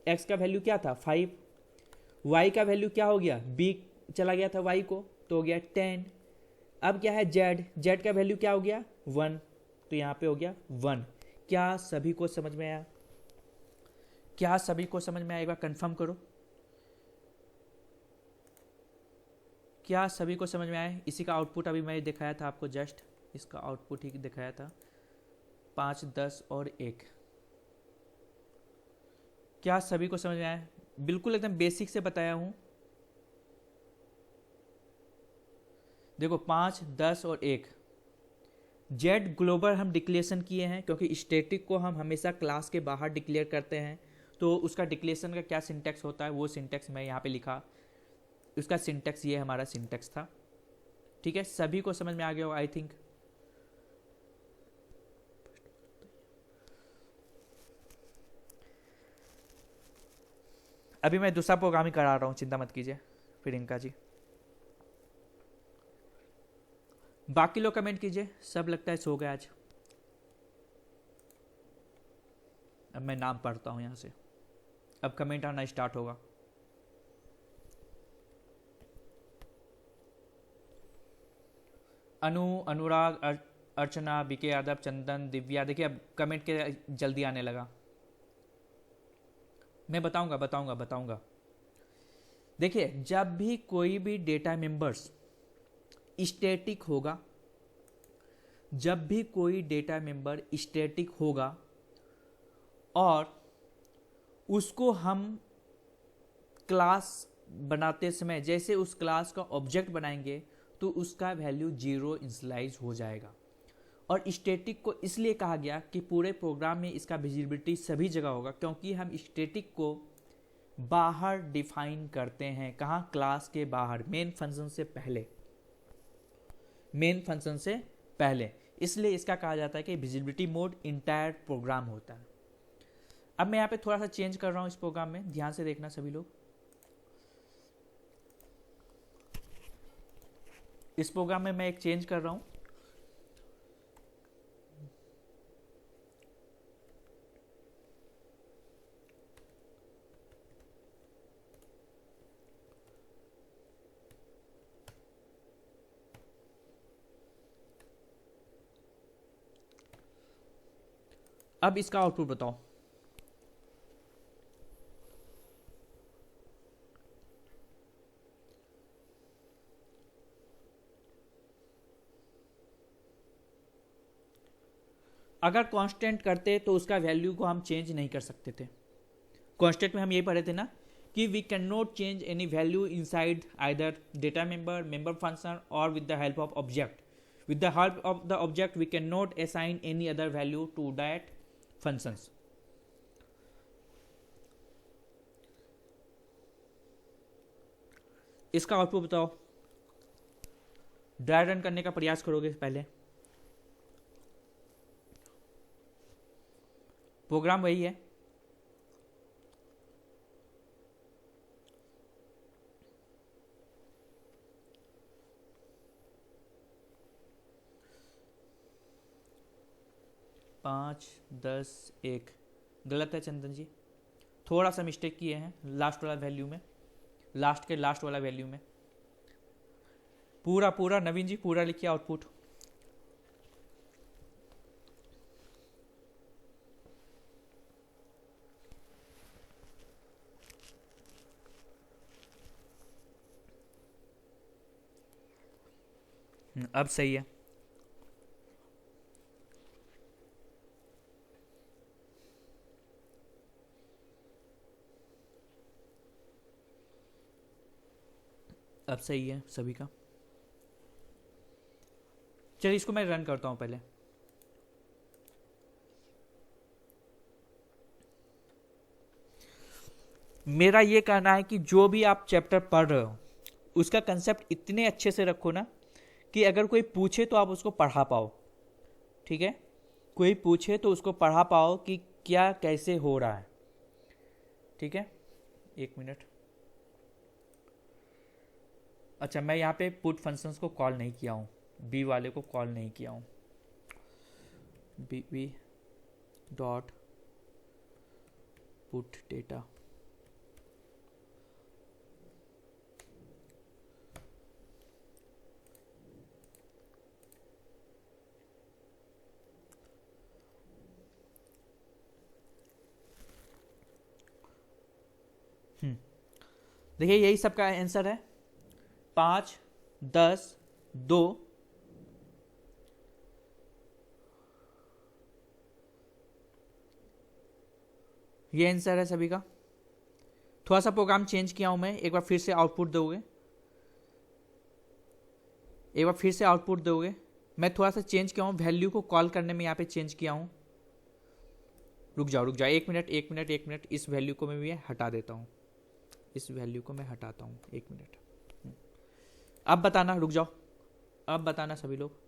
एक्स का वैल्यू क्या था 5, वाई का वैल्यू क्या हो गया, बी चला गया था वाई को, तो हो गया 10। अब क्या है, जेड का वैल्यू क्या हो गया 1, तो यहाँ पे हो गया 1। क्या सभी को समझ में आया, एक बार कंफर्म करो, क्या सभी को समझ में आया। इसी का आउटपुट अभी मैं दिखाया था आपको, जस्ट इसका आउटपुट ही दिखाया था। 5, 10 और 1। क्या सभी को समझ में आया? बिल्कुल एकदम बेसिक से बताया हूं। देखो 5, 10 और 1 जेड ग्लोबल हम डिक्लेरेशन किए हैं, क्योंकि स्टैटिक को हम हमेशा क्लास के बाहर डिक्लेयर करते हैं, तो उसका डिक्लेरेशन का क्या सिंटेक्स होता है वो सिंटेक्स मैं यहाँ पे लिखा। उसका सिंटेक्स ये हमारा सिंटेक्स था। ठीक है, सभी को समझ में आ गया हो आई थिंक। अभी मैं दूसरा प्रोग्राम ही करा रहा हूँ, चिंता मत कीजिए प्रियंका जी। बाकी लोग कमेंट कीजिए, सब लगता है सो गए आज। अब मैं नाम पढ़ता हूँ यहाँ से, अब कमेंट आना स्टार्ट होगा। अनु, अनुराग, अर्चना, बीके यादव, चंदन, दिव्या, देखिए अब कमेंट के जल्दी आने लगा। मैं बताऊंगा। देखिए जब भी कोई भी डेटा मेंबर्स स्टैटिक होगा, जब भी कोई डेटा मेंबर स्टैटिक होगा और उसको हम क्लास बनाते समय जैसे उस क्लास का ऑब्जेक्ट बनाएंगे तो उसका वैल्यू 0 इनिशियलाइज हो जाएगा। और स्टैटिक को इसलिए कहा गया कि पूरे प्रोग्राम में इसका विजिबिलिटी सभी जगह होगा, क्योंकि हम स्टैटिक को बाहर डिफाइन करते हैं। कहाँ? क्लास के बाहर, मेन फंक्शन से पहले, मेन फंक्शन से पहले। इसलिए इसका कहा जाता है कि विजिबिलिटी मोड इंटायर प्रोग्राम होता है। अब मैं यहाँ पे थोड़ा सा चेंज कर रहा हूँ इस प्रोग्राम में, ध्यान से देखना सभी लोग। इस प्रोग्राम में मैं एक चेंज कर रहा हूँ। अब इसका आउटपुट बताओ। अगर कांस्टेंट करते तो उसका वैल्यू को हम चेंज नहीं कर सकते थे। कांस्टेंट में हम ये पढ़े थे ना कि we can not change any value inside either data member function और with the help of object. With the help of the object we can not assign any other value to that functions. इसका output बताओ। Dry run करने का प्रयास करोगे पहले। Programme वही है। पाँच, 10, 1 गलत है चंदन जी, थोड़ा सा मिस्टेक किए हैं लास्ट वाला वैल्यू में, लास्ट के लास्ट वाला वैल्यू में। पूरा नवीन जी पूरा लिखिए आउटपुट। अब सही है। अब सही है सभी का। चलिए इसको मैं रन करता हूं पहले। मेरा ये कहना है कि जो भी आप चैप्टर पढ़ रहे हो उसका कंसेप्ट इतने अच्छे से रखो ना कि अगर कोई पूछे तो आप उसको पढ़ा पाओ। ठीक है, कोई पूछे तो उसको पढ़ा पाओ कि क्या कैसे हो रहा है। ठीक है, 1 मिनट। अच्छा, मैं यहाँ पे पुट फंक्शंस को कॉल नहीं किया हूँ, बी वाले को कॉल नहीं किया हूँ। B dot put data. देखिए यही सबका आंसर है। 5, 10, 2, ये आंसर है सभी का। थोड़ा सा प्रोग्राम चेंज किया हूं मैं, एक बार फिर से आउटपुट दोगे, एक बार फिर से आउटपुट दोगे। मैं थोड़ा सा चेंज किया हूँ, वैल्यू को कॉल करने में यहाँ पे चेंज किया हूँ। रुक जाओ 1 मिनट, इस वैल्यू को मैं भी हटा देता हूँ, इस वैल्यू को मैं हटाता हूँ 1 मिनट। अब बताना, रुक जाओ, अब बताना सभी लोग।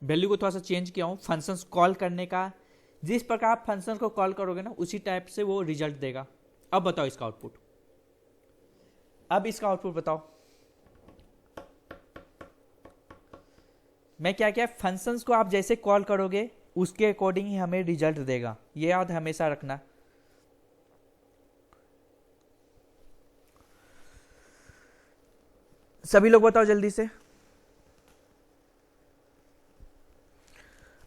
वैल्यू को थोड़ा सा चेंज किया हूँ, फंक्शंस कॉल करने का, जिस प्रकार आप फंक्शन को कॉल करोगे ना उसी टाइप से वो रिजल्ट देगा। अब बताओ इसका आउटपुट, अब इसका आउटपुट बताओ। मैं क्या क्या फंक्शंस को आप जैसे कॉल करोगे उसके अकॉर्डिंग ही हमें रिजल्ट देगा, ये याद हमेशा रखना। सभी लोग बताओ जल्दी से।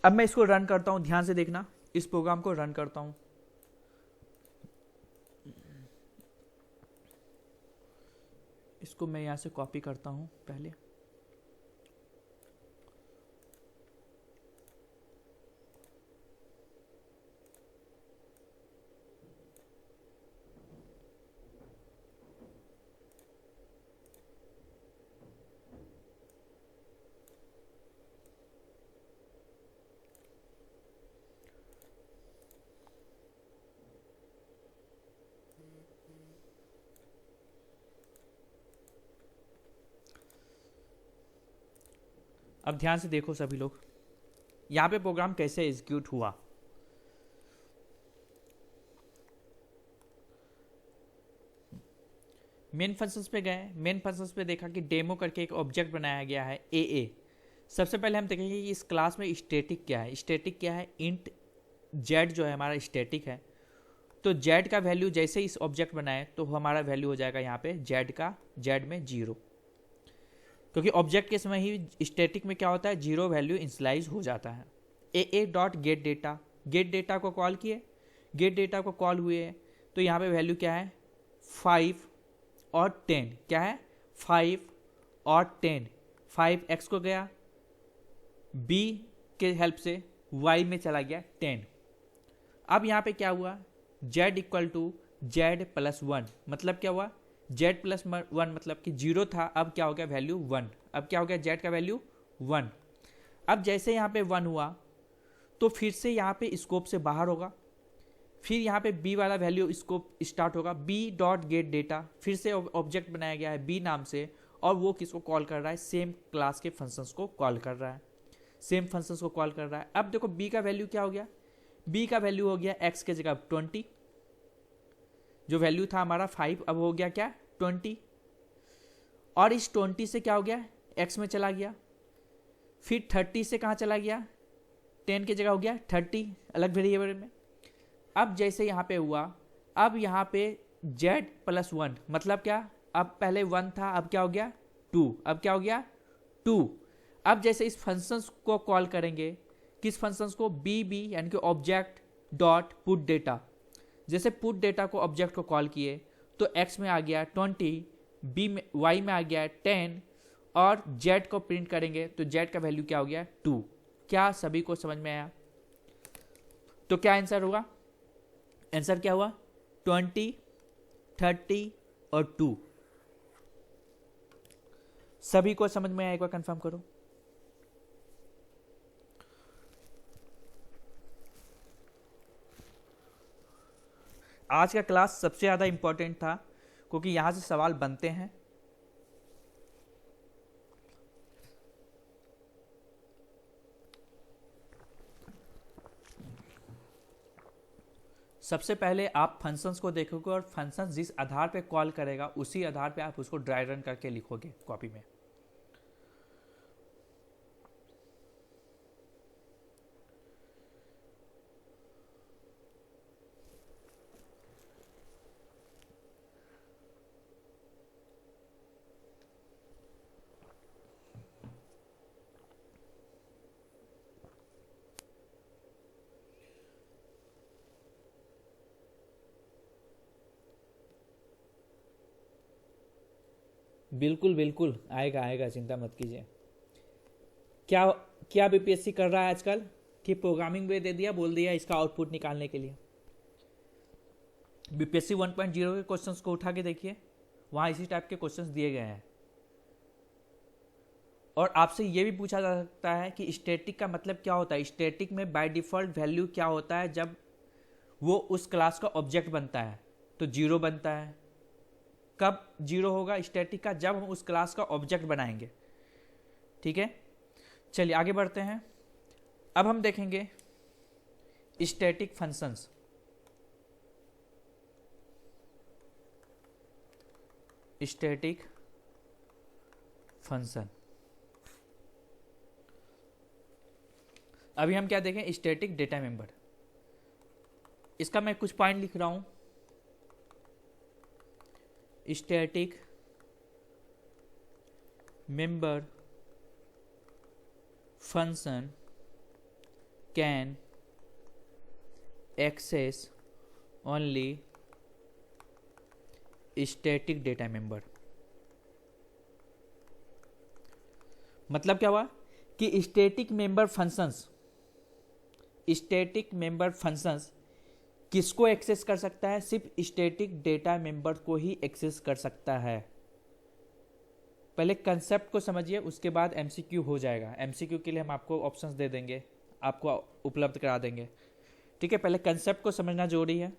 अब मैं इसको रन करता हूं, ध्यान से देखना, इस प्रोग्राम को रन करता हूं। इसको मैं यहां से कॉपी करता हूं पहले। अब ध्यान से देखो सभी लोग, यहां पे प्रोग्राम कैसे एग्जीक्यूट हुआ। मेन फंक्शंस पे गए, मेन फंक्शंस पे देखा कि डेमो करके एक ऑब्जेक्ट बनाया गया है ए। सबसे पहले हम देखेंगे कि इस क्लास में स्टैटिक क्या है। स्टैटिक क्या है, इंट जेड जो है हमारा स्टैटिक है। तो जेड का वैल्यू जैसे इस ऑब्जेक्ट बनाए तो हमारा वैल्यू हो जाएगा यहाँ पे जेड का, जेड में 0, क्योंकि ऑब्जेक्ट के समय ही स्टैटिक में क्या होता है 0 वैल्यू इनिशियलाइज हो जाता है। ए dot gate data, gate data को कॉल किए, गेट डेटा को कॉल हुए तो यहाँ पे वैल्यू क्या है 5 और 10, क्या है 5 और 10। 5x को गया, b के हेल्प से y में चला गया 10। अब यहाँ पे क्या हुआ, z equal to z plus 1, मतलब क्या हुआ z प्लस 1 मतलब कि 0 था, अब क्या हो गया वैल्यू 1। अब क्या हो गया z का वैल्यू 1। अब जैसे यहाँ पे 1 हुआ तो फिर से यहाँ पे स्कोप से बाहर होगा, फिर यहाँ पे b वाला वैल्यू स्कोप स्टार्ट होगा, b डॉट गेट डेटा, फिर से ऑब्जेक्ट बनाया गया है b नाम से, और वो किसको कॉल कर रहा है, सेम क्लास के फंक्शंस को कॉल कर रहा है, सेम फंक्शंस को कॉल कर रहा है। अब देखो b का वैल्यू क्या हो गया, b का वैल्यू हो गया x के जगह 20, जो वैल्यू था हमारा 5 अब हो गया क्या 20, और इस 20 से क्या हो गया x में चला गया, फिर 30 से कहाँ चला गया 10 की जगह हो गया 30 अलग वेरिएबल में। अब जैसे यहाँ पे हुआ, अब यहाँ पे z प्लस 1 मतलब क्या, अब पहले 1 था अब क्या हो गया 2, अब क्या हो गया 2। अब जैसे इस फंक्शंस को कॉल करेंगे, किस फंक्शंस को, bb यानी कि ऑब्जेक्ट डॉट पुट डेटा, जैसे पुट डेटा को ऑब्जेक्ट को कॉल किए तो x में आ गया 20, b में y में आ गया 10, और z को प्रिंट करेंगे तो z का वैल्यू क्या हो गया 2। क्या सभी को समझ में आया? तो क्या आंसर होगा, आंसर क्या हुआ 20, 30 और 2। सभी को समझ में आया, एक बार कंफर्म करो। आज का क्लास सबसे ज़्यादा इंपॉर्टेंट था क्योंकि यहाँ से सवाल बनते हैं। सबसे पहले आप फंक्शंस को देखोगे और फंक्शन जिस आधार पे कॉल करेगा उसी आधार पे आप उसको ड्राई रन करके लिखोगे कॉपी में। बिल्कुल बिल्कुल आएगा आएगा, चिंता मत कीजिए। क्या क्या बीपीएससी कर रहा है आजकल? कि प्रोग्रामिंग वे दे दिया, बोल दिया इसका आउटपुट निकालने के लिए। बीपीएससी 1.0 के क्वेश्चंस को उठा के देखिए, वहाँ इसी टाइप के क्वेश्चंस दिए गए हैं। और आपसे ये भी पूछा जा सकता है कि स्टैटिक का मतलब क्या होता है। स्टैटिक में बाय डिफ़ॉल्ट वैल्यू क्या होता है जब वो उस क्लास का ऑब्जेक्ट बनता है, तो 0 बनता है। कब 0 होगा स्टैटिक का? जब हम उस क्लास का ऑब्जेक्ट बनाएंगे। ठीक है, चलिए आगे बढ़ते हैं। अब हम देखेंगे स्टैटिक फंक्शंस। स्टैटिक फंक्शन, अभी हम क्या देखें? Static data member. इसका मैं कुछ पॉइंट लिख रहा हूं। Static member function can access only static data member. मतलब क्या हुआ कि स्टैटिक मेंबर फंक्शंस किसको एक्सेस कर सकता है? सिर्फ स्टैटिक डेटा मेंबर को ही एक्सेस कर सकता है। पहले कंसेप्ट को समझिए, उसके बाद एमसीक्यू हो जाएगा। एमसीक्यू के लिए हम आपको ऑप्शंस दे देंगे, आपको उपलब्ध करा देंगे। ठीक है, पहले कंसेप्ट को समझना जरूरी है।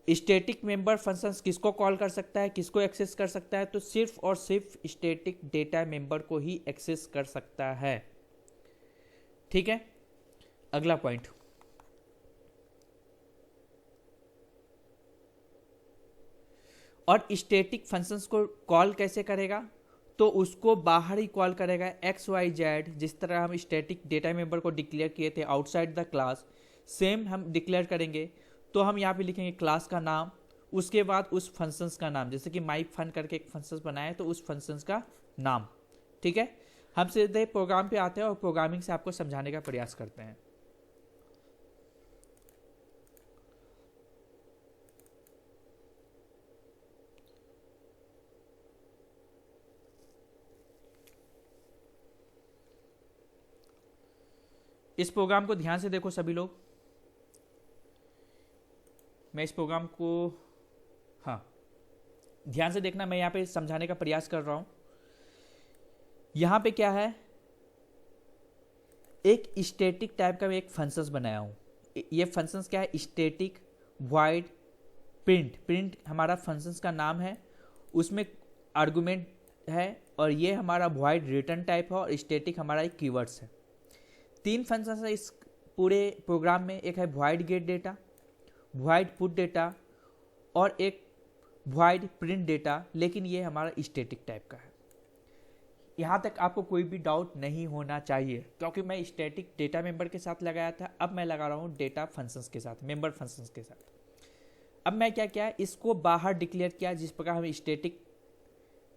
स्टैटिक मेंबर फंक्शंस किसको कॉल कर सकता है, किसको एक्सेस कर सकता है? तो सिर्फ और सिर्फ स्टैटिक डेटा मेंबर को ही एक्सेस कर सकता है। ठीक है, अगला पॉइंट, और स्टैटिक फंक्शंस को कॉल कैसे करेगा? तो उसको बाहर ही कॉल करेगा, XYZ। जिस तरह हम स्टैटिक डेटा मेंबर को डिक्लेयर किए थे आउटसाइड द क्लास, सेम हम डिक्लेयर करेंगे। तो हम यहाँ पे लिखेंगे क्लास का नाम, उसके बाद उस फंक्शंस का नाम। जैसे कि माई फन करके एक फंक्शंस बनाए, तो उस फंक्शंस का नाम। ठीक है, हम सीधे प्रोग्राम पे आते हैं और प्रोग्रामिंग से आपको समझाने का प्रयास करते हैं। इस प्रोग्राम को ध्यान से देखो सभी लोग। मैं इस प्रोग्राम को, हाँ ध्यान से देखना, मैं यहाँ पे समझाने का प्रयास कर रहा हूँ। यहाँ पे क्या है, एक स्टैटिक टाइप का मैं एक फंक्शंस बनाया हूँ। ये फंक्शंस क्या है? Static void print. प्रिंट हमारा फंक्शंस का नाम है, उसमें आर्गुमेंट है, और ये हमारा वॉइड रिटर्न टाइप है, और स्टैटिक हमारा एक कीवर्ड्स है। 3 फंक्शंस है इस पूरे प्रोग्राम में। एक है void gate data, void put data, और एक वॉइड प्रिंट डेटा। लेकिन ये हमारा स्टैटिक टाइप का है। यहाँ तक आपको कोई भी डाउट नहीं होना चाहिए, क्योंकि मैं स्टैटिक डेटा मेंबर के साथ लगाया था, अब मैं लगा रहा हूँ डेटा फंक्शंस के साथ, मेंबर फंक्शंस के साथ। अब मैं क्या किया, इसको बाहर डिक्लेयर किया। जिस प्रकार हम स्टैटिक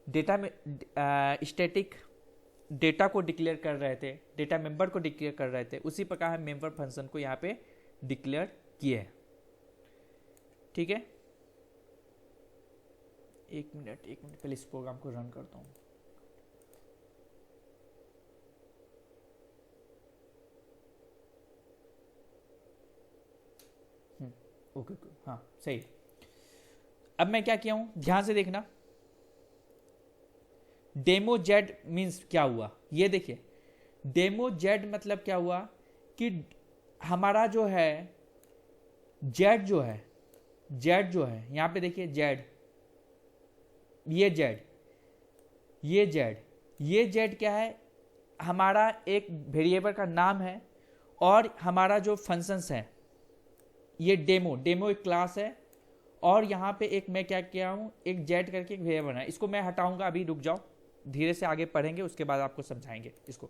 डेटा में स्टैटिक डेटा को डिक्लेयर कर रहे थे, डेटा मेंबर को डिक्लेयर कर रहे थे, उसी प्रकार हम मेंबर फंक्शन को यहाँ पे डिक्लेयर किए हैं। ठीक है, एक मिनट पहले इस प्रोग्राम को रन करता हूँ। ओके, हाँ सही। अब मैं क्या किया हूँ, ध्यान से देखना। डेमो जेड मीन्स क्या हुआ, ये देखिए। डेमो जेड मतलब क्या हुआ कि हमारा जो है जेड जो है यहाँ पे देखिए जेड, ये जेड क्या है? हमारा एक वेरिएबल का नाम है, और हमारा जो फंक्शंस है ये डेमो एक क्लास है। और यहाँ पे एक मैं क्या किया हूँ, एक जेड करके एक वेरिएबल है। इसको मैं हटाऊंगा, अभी रुक जाओ, धीरे से आगे पढ़ेंगे, उसके बाद आपको समझाएंगे इसको।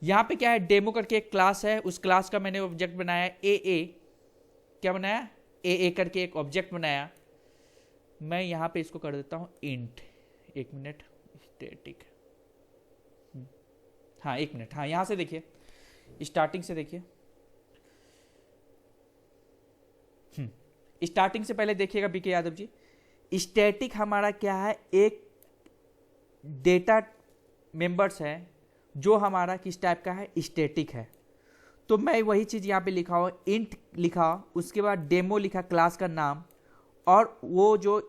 यहाँ पे क्या है, डेमो करके एक क्लास है, उस क्लास का मैंने ऑब्जेक्ट बनाया ए। क्या बनाया? ए करके एक ऑब्जेक्ट बनाया। मैं यहाँ पे इसको कर देता हूँ इंट। एक मिनट, स्टैटिक, हाँ एक मिनट, हाँ यहाँ से देखिए, स्टार्टिंग से देखिए। स्टार्टिंग से पहले देखिएगा बीके यादव जी। स्टैटिक हमारा क्या है? एक डेटा मेंबर्स है, जो हमारा किस टाइप का है, स्टैटिक है। तो मैं वही चीज़ यहाँ पे लिखा हुआ, इंट लिखा, उसके बाद डेमो लिखा क्लास का नाम, और वो जो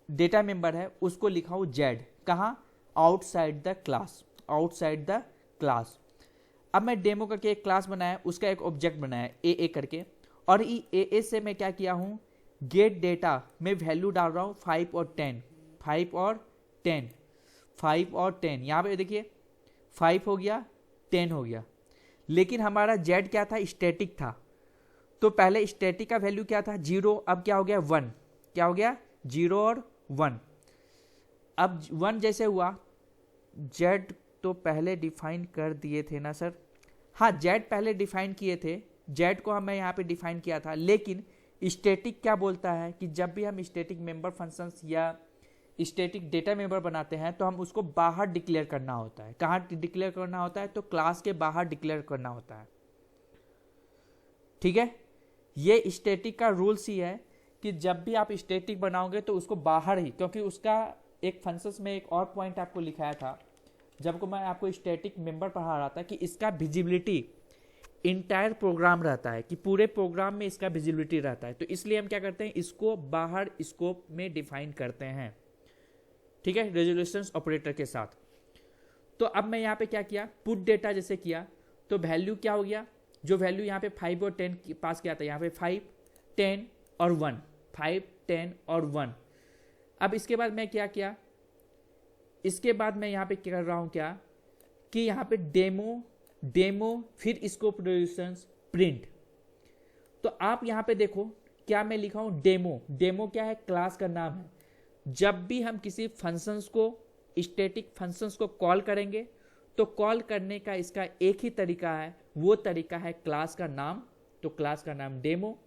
डेटा मेंबर है उसको लिखा हूँ जेड, कहाँ, outside the class, outside the class. अब मैं डेमो करके एक क्लास बनाया, उसका एक ऑब्जेक्ट बनाया ए करके, और ए से मैं क्या किया हूँ, गेट डेटा में वैल्यू डाल रहा हूँ 5 और 10, 5 और 10, 5 और 10, यहाँ पे देखिए 5 हो गया, 10 हो गया। लेकिन हमारा जेड क्या था, स्टैटिक था। तो पहले स्टैटिक का वैल्यू क्या था, 0, अब क्या हो गया 1, क्या हो गया 0 और 1। अब 1 जैसे हुआ, जेड तो पहले डिफाइन कर दिए थे ना सर, हाँ जेड पहले डिफाइन किए थे, जेड को हमें यहाँ पे डिफाइन किया था। लेकिन स्टैटिक क्या बोलता है कि जब भी हम स्टैटिक मेंबर फंक्शंस या स्टैटिक डेटा मेंबर बनाते हैं तो हम उसको बाहर डिक्लेयर करना होता है। कहाँ डिक्लेयर करना होता है, तो क्लास के बाहर डिक्लेयर करना होता है। ठीक है, ये स्टैटिक का रूल्स ही है कि जब भी आप स्टैटिक बनाओगे तो उसको बाहर ही, क्योंकि उसका एक फंक्शंस में एक और पॉइंट आपको लिखाया था जब को मैं आपको स्टैटिक मेंबर पढ़ा रहा था कि इसका विजिबिलिटी इंटायर प्रोग्राम रहता है, कि पूरे प्रोग्राम में इसका विजिबिलिटी रहता है। तो इसलिए हम क्या करते हैं, इसको बाहर स्कोप में डिफाइन करते हैं। ठीक है, रेजोल्यूशन ऑपरेटर के साथ। तो अब मैं यहाँ पे क्या किया, पुट डेटा जैसे किया, तो वैल्यू क्या हो गया, जो वैल्यू यहाँ पे 5 और 10 पास किया था, यहाँ पे 5, 10 और 1, 5, 10 और 1। अब इसके बाद मैं क्या किया, इसके बाद मैं यहाँ पे क्या कर रहा हूँ, क्या कि यहाँ पे डेमो फिर स्कोप रेजोल्यूशन प्रिंट। तो आप यहाँ पे देखो क्या मैं लिखा हूँ, डेमो क्या है, क्लास का नाम है। जब भी हम किसी फंक्शंस को, स्टैटिक फंक्शंस को कॉल करेंगे तो कॉल करने का इसका एक ही तरीका है, वो तरीका है क्लास का नाम। तो क्लास का नाम डेमो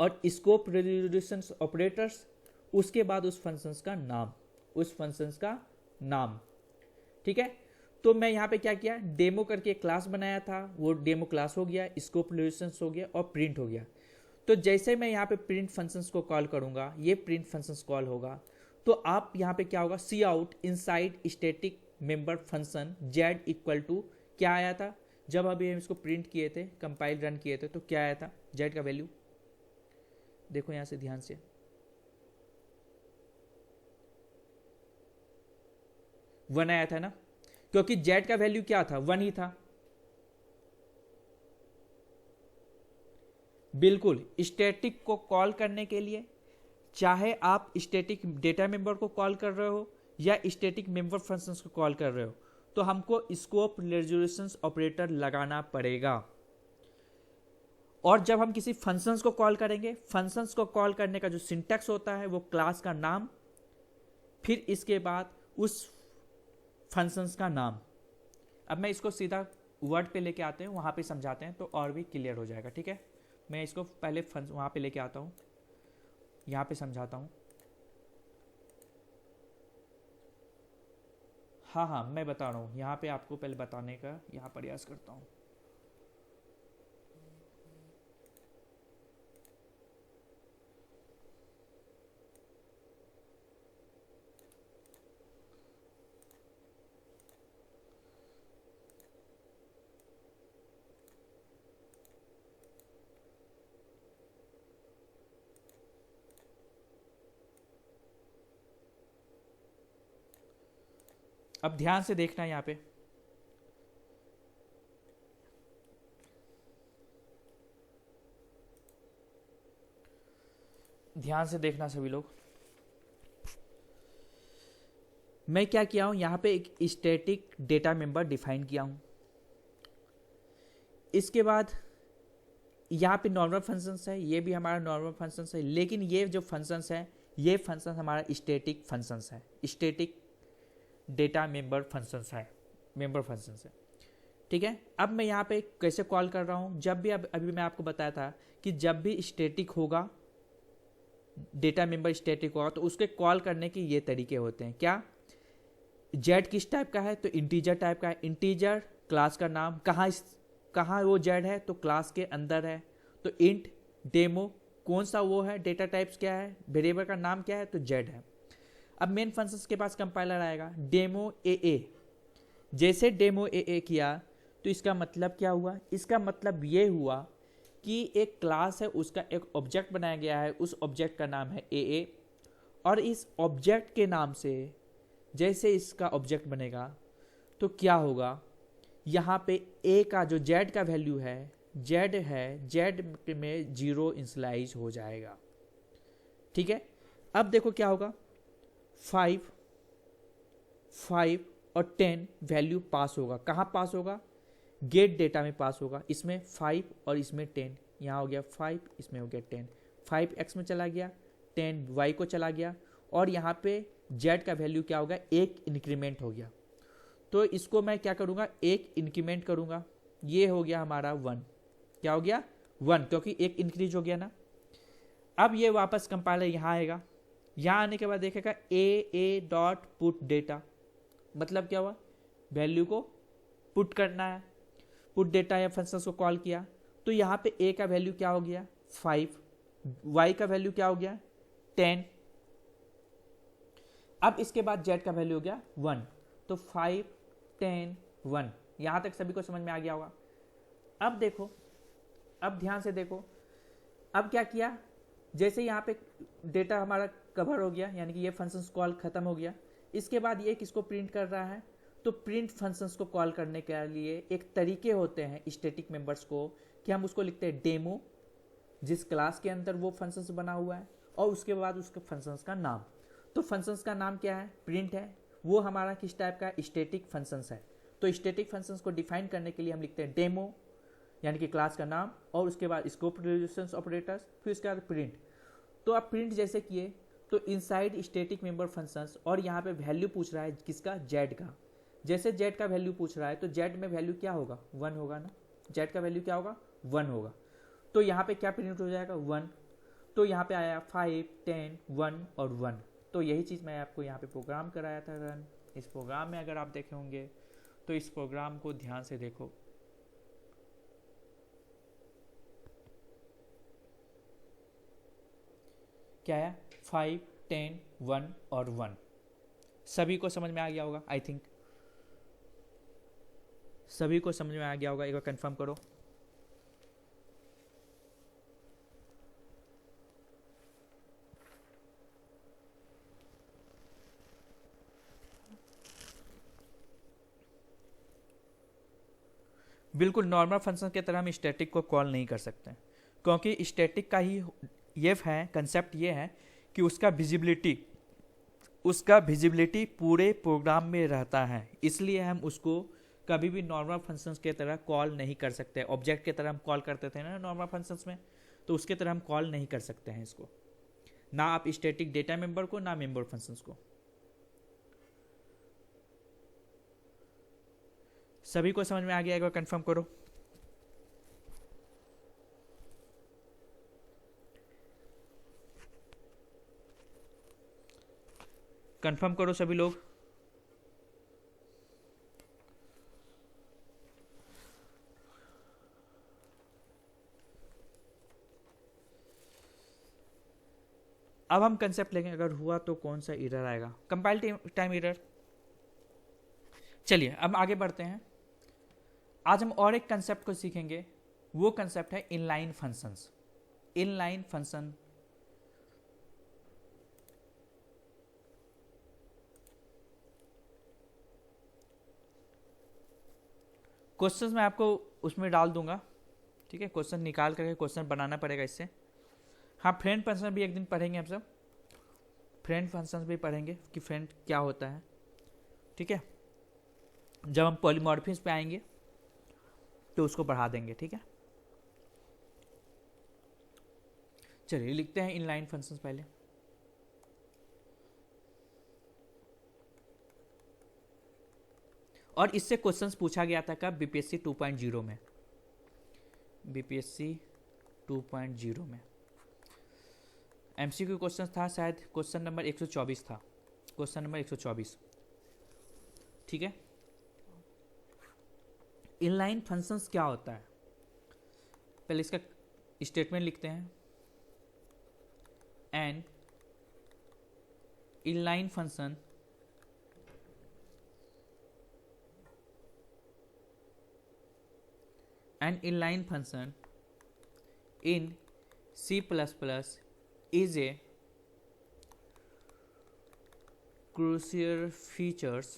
और स्कोप रेजोल्यूशन ऑपरेटर्स, उसके बाद उस फंक्शंस का नाम, उस फंक्शंस का नाम। ठीक है, तो मैं यहाँ पे क्या किया, डेमो करके एक क्लास बनाया था, वो डेमो क्लास हो गया, स्कोप रेजोल्यूशन हो गया और प्रिंट हो गया। तो जैसे मैं यहाँ पे प्रिंट फंक्शंस को कॉल करूँगा, ये प्रिंट फंक्शंस कॉल होगा, तो आप यहाँ पे क्या होगा, cout inside static member function z equal to क्या आया था, जब अभी हम इसको प्रिंट किए थे, कंपाइल रन किए थे, तो क्या आया था, जेड का वैल्यू देखो यहाँ से ध्यान से, 1 आया था ना, क्योंकि जेड का वैल्यू क्या था, 1 ही था। बिल्कुल, स्टैटिक को कॉल करने के लिए, चाहे आप स्टैटिक डेटा मेंबर को कॉल कर रहे हो या स्टैटिक मेंबर फंक्शंस को कॉल कर रहे हो, तो हमको स्कोप रेजोल्यूशन ऑपरेटर लगाना पड़ेगा। और जब हम किसी फंक्शंस को कॉल करेंगे, फंक्शंस को कॉल करने का जो सिंटैक्स होता है वो क्लास का नाम, फिर इसके बाद उस फंक्शंस का नाम। अब मैं इसको सीधा वर्ड पे लेके आते हैं, वहाँ पे समझाते हैं तो और भी क्लियर हो जाएगा। ठीक है, मैं इसको पहले वहाँ पे लेके आता हूँ, यहाँ पे समझाता हूँ। हाँ, मैं बता रहा हूँ, यहाँ पे आपको पहले बताने का यहाँ प्रयास करता हूँ। अब ध्यान से देखना, यहाँ पे ध्यान से देखना सभी लोग। मैं क्या किया हूं, यहां पे एक स्टैटिक डेटा मेंबर डिफाइन किया हूं। इसके बाद यहाँ पे नॉर्मल फंक्शंस है, ये भी हमारा नॉर्मल फंक्शंस है, लेकिन ये जो फंक्शंस है, ये फंक्शन हमारा स्टैटिक फंक्शंस है, स्टैटिक डेटा मेंबर फंक्शंस है, मेंबर फंक्शंस है। ठीक है, अब मैं यहाँ पे कैसे कॉल कर रहा हूँ, जब भी अभी मैं आपको बताया था कि जब भी स्टैटिक होगा, डेटा मेंबर स्टैटिक होगा, तो उसके कॉल करने के ये तरीके होते हैं। क्या, जेड किस टाइप का है, तो इंटीजर टाइप का है, इंटीजर क्लास का नाम, कहाँ वो जेड है, तो क्लास के अंदर है, तो इंट डेमो कौन सा वो है, डेटा टाइप्स क्या है, वेरिएबल का नाम क्या है, तो जेड है। अब मेन फंक्शंस के पास कंपाइलर आएगा, डेमो ए जैसे डेमो ए किया तो इसका मतलब क्या हुआ, इसका मतलब ये हुआ कि एक क्लास है, उसका एक ऑब्जेक्ट बनाया गया है, उस ऑब्जेक्ट का नाम है ए, और इस ऑब्जेक्ट के नाम से जैसे इसका ऑब्जेक्ट बनेगा तो क्या होगा, यहाँ पे ए का जो जेड का वैल्यू है, जेड है, जेड में 0 इंसलाइज हो जाएगा। ठीक है, अब देखो क्या होगा, 5 और 10 वैल्यू पास होगा। कहाँ पास होगा, गेट डेटा में पास होगा। इसमें 5 और इसमें 10, यहाँ हो गया 5, इसमें हो गया 10, 5 x में चला गया, 10 y को चला गया, और यहाँ पे z का वैल्यू क्या होगा, एक इंक्रीमेंट हो गया। तो इसको मैं क्या करूँगा, एक इंक्रीमेंट करूँगा, ये हो गया हमारा 1। क्या हो गया, 1, क्योंकि एक इंक्रीज हो गया ना। अब ये वापस कंपाइलर यहाँ आएगा, यहाँ आने के बाद देखेगा ए डॉट पुट डेटा, मतलब क्या हुआ, वैल्यू को पुट करना है, पुट डेटा या फंक्शंस को कॉल किया। तो यहाँ पे ए का वैल्यू क्या हो गया 5, y का वैल्यू क्या हो गया 10, अब इसके बाद z का वैल्यू हो गया 1। तो 5, 10, 1, यहाँ तक सभी को समझ में आ गया होगा। अब देखो, अब ध्यान से देखो, अब क्या किया, जैसे यहाँ पे डेटा हमारा कवर हो गया, यानी कि ये फंक्शंस कॉल खत्म हो गया, इसके बाद ये किसको प्रिंट कर रहा है, तो प्रिंट फंक्शंस को कॉल करने के लिए एक तरीके होते हैं स्टैटिक मेंबर्स को, कि हम उसको लिखते हैं डेमो, जिस क्लास के अंदर वो फंक्शंस बना हुआ है, और उसके बाद उसके फंक्शंस का नाम। तो फंक्शंस का नाम क्या है, प्रिंट है, वो हमारा किस टाइप का स्टैटिक फंक्शंस है। तो स्टैटिक फंक्शंस को डिफाइन करने के लिए हम लिखते हैं डेमो, यानी कि क्लास का नाम, और उसके बाद स्कोप रिलेशंस ऑपरेटर्स, फिर उसके बाद प्रिंट। तो आप प्रिंट जैसे किए तो इनसाइड स्टैटिक मेंबर फंक्शंस, और यहाँ पे वैल्यू पूछ रहा है किसका, जेड का। जैसे जेड का वैल्यू पूछ रहा है तो जेड में वैल्यू क्या होगा, 1 होगा ना, जेड का वैल्यू क्या होगा 1 होगा। तो यहाँ पे क्या प्रिंट हो जाएगा 1। तो यहाँ पे आया 5, 10, 1 और 1। तो यही चीज़ मैं आपको यहाँ पे प्रोग्राम कराया था रन। इस प्रोग्राम में अगर आप देखे होंगे तो इस प्रोग्राम को ध्यान से देखो, क्या है 5, 10, 1 और 1। सभी को समझ में आ गया होगा, आई थिंक सभी को समझ में आ गया होगा, एक बार कंफर्म करो। बिल्कुल नॉर्मल फंक्शन की तरह हम स्टैटिक को कॉल नहीं कर सकते, क्योंकि स्टैटिक का ही ये है कंसेप्ट, ये है कि उसका विजिबिलिटी पूरे प्रोग्राम में रहता है, इसलिए हम उसको कभी भी नॉर्मल फंक्शंस की तरह कॉल नहीं कर सकते। ऑब्जेक्ट की तरह हम कॉल करते थे ना नॉर्मल फंक्शंस में, तो उसके तरह हम कॉल नहीं कर सकते हैं इसको, ना आप स्टैटिक डेटा मेंबर को, ना मेंबर फंक्शंस को। सभी को समझ में आ गया, एक बार कंफर्म करो। कंफर्म करो सभी लोग। अब हम कंसेप्ट लेंगे, अगर हुआ तो कौन सा एरर आएगा, कंपाइल टाइम एरर। चलिए अब आगे बढ़ते हैं। आज हम और एक कंसेप्ट को सीखेंगे, वो कंसेप्ट है inline functions. Inline function questions मैं आपको उसमें डाल दूंगा, ठीक है, क्वेश्चन निकाल करके क्वेश्चन बनाना पड़ेगा इससे। हाँ, फ्रेंड फंक्शन भी एक दिन पढ़ेंगे हम सब, फ्रेंड फंक्शन भी पढ़ेंगे कि फ्रेंड क्या होता है, ठीक है। जब हम पॉलीमॉर्फिज्म पे आएंगे तो उसको बढ़ा देंगे, ठीक है। चलिए लिखते हैं इनलाइन फंक्शंस पहले। और इससे क्वेश्चंस पूछा गया था कब, बीपीएससी 2.0 में, बीपीएससी 2.0 में एमसीक्यू क्वेश्चन था, शायद क्वेश्चन नंबर 124 था, क्वेश्चन नंबर 124, ठीक है। इनलाइन फंक्शंस क्या होता है, पहले इसका स्टेटमेंट लिखते हैं। An inline function an inline function in C++ is a crucial features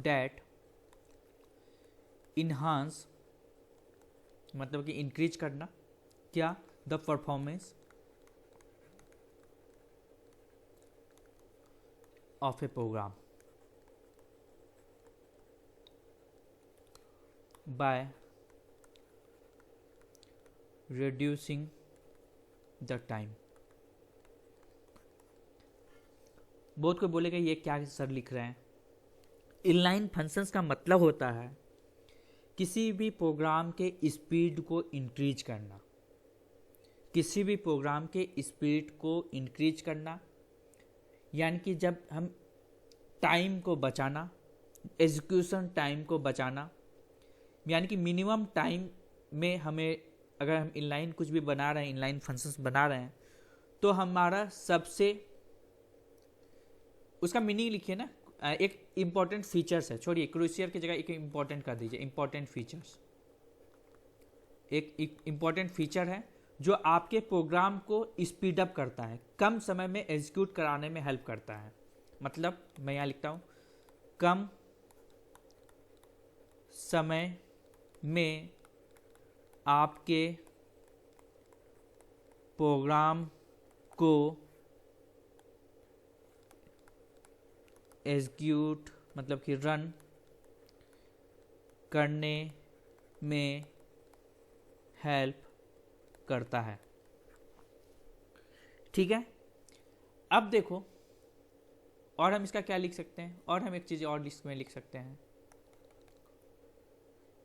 that enhance, मतलब कि इंक्रीज करना क्या, the performance of a program by reducing the time। बहुत कोई बोलेगा ये क्या सर लिख रहे हैं। इनलाइन फंक्शंस का मतलब होता है किसी भी प्रोग्राम के स्पीड को इंक्रीज करना, किसी भी प्रोग्राम के स्पीड को इंक्रीज करना, यानी कि जब हम टाइम को बचाना, एग्जीक्यूशन टाइम को बचाना, यानी कि मिनिमम टाइम में हमें, अगर हम इनलाइन कुछ भी बना रहे हैं, इनलाइन फंक्शंस बना रहे हैं, तो हमारा सबसे, उसका मीनिंग लिखिए ना, एक इम्पॉर्टेंट फीचर्स है, छोड़िए क्रूशियल की जगह एक इम्पॉर्टेंट कर दीजिए, इम्पॉर्टेंट फीचर्स। एक इम्पॉर्टेंट फीचर है जो आपके प्रोग्राम को स्पीड अप करता है, कम समय में एग्जीक्यूट कराने में हेल्प करता है। मतलब मैं यहाँ लिखता हूँ, कम समय में आपके प्रोग्राम को एग्जीक्यूट, मतलब कि रन करने में हेल्प करता है। ठीक है, अब देखो, और हम इसका क्या लिख सकते हैं, और हम एक चीज़ और इसमें लिख सकते हैं,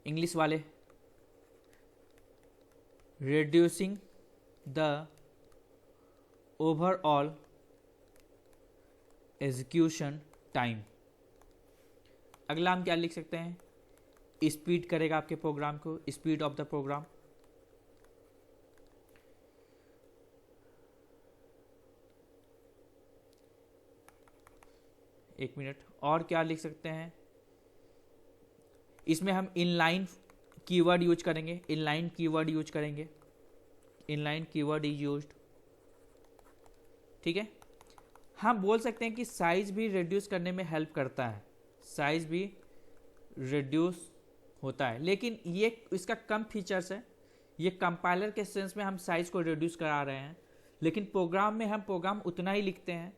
इंग्लिश वाले, reducing the overall execution time। अगला हम क्या लिख सकते हैं, स्पीड करेगा आपके प्रोग्राम को, स्पीड ऑफ द प्रोग्राम। एक मिनट, और क्या लिख सकते हैं, इसमें हम इनलाइन कीवर्ड यूज करेंगे, इनलाइन कीवर्ड यूज करेंगे, इनलाइन कीवर्ड इज यूज्ड। ठीक है, हम बोल सकते हैं कि साइज भी रिड्यूस करने में हेल्प करता है, साइज भी रिड्यूस होता है, लेकिन ये इसका कम फीचर्स है। ये कंपाइलर के सेंस में हम साइज को रिड्यूस करा रहे हैं, लेकिन प्रोग्राम में हम प्रोग्राम उतना ही लिखते हैं।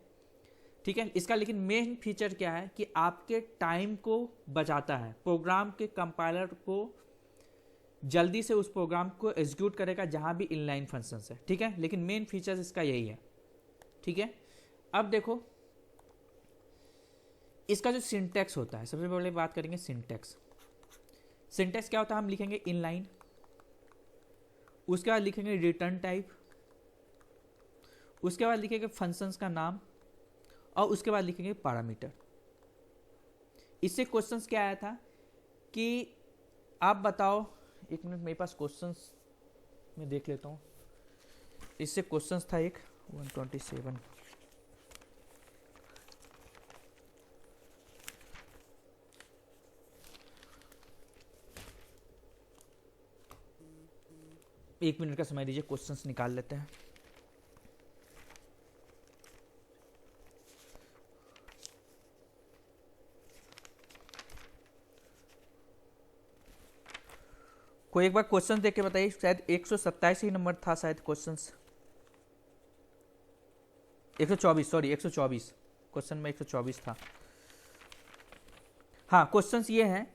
ठीक है, इसका लेकिन मेन फीचर क्या है कि आपके टाइम को बचाता है, प्रोग्राम के कंपाइलर को जल्दी से उस प्रोग्राम को एग्जीक्यूट करेगा जहां भी इनलाइन फंक्शंस है। ठीक है, लेकिन मेन फीचर्स इसका यही है। ठीक है, अब देखो इसका जो सिंटैक्स होता है, सबसे पहले बात करेंगे सिंटैक्स। सिंटैक्स क्या होता है, हम लिखेंगे इनलाइन, उसके बाद लिखेंगे रिटर्न टाइप, उसके बाद लिखेंगे फंक्शंस का नाम, और उसके बाद लिखेंगे पैरामीटर। इससे क्वेश्चंस क्या आया था कि आप बताओ, एक मिनट मेरे पास क्वेश्चंस मैं देख लेता हूँ। इससे क्वेश्चंस था एक 127, एक मिनट का समय दीजिए, क्वेश्चंस निकाल लेते हैं। कोई एक बार क्वेश्चन देख के बताइए, शायद 127 ही नंबर था शायद क्वेश्चंस, 124, सॉरी 124, क्वेश्चन में 124 था। हाँ, क्वेश्चंस ये हैं,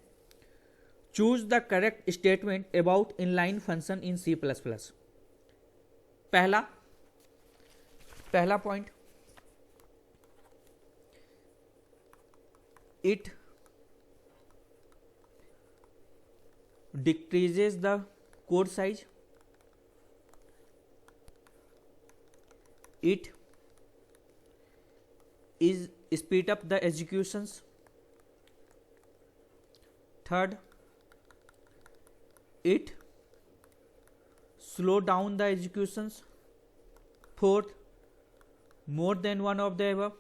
choose the correct statement about inline function in C++। पहला point, it decreases the code size, it is speed up the executions, third it slow down the executions, fourth more than one of the above,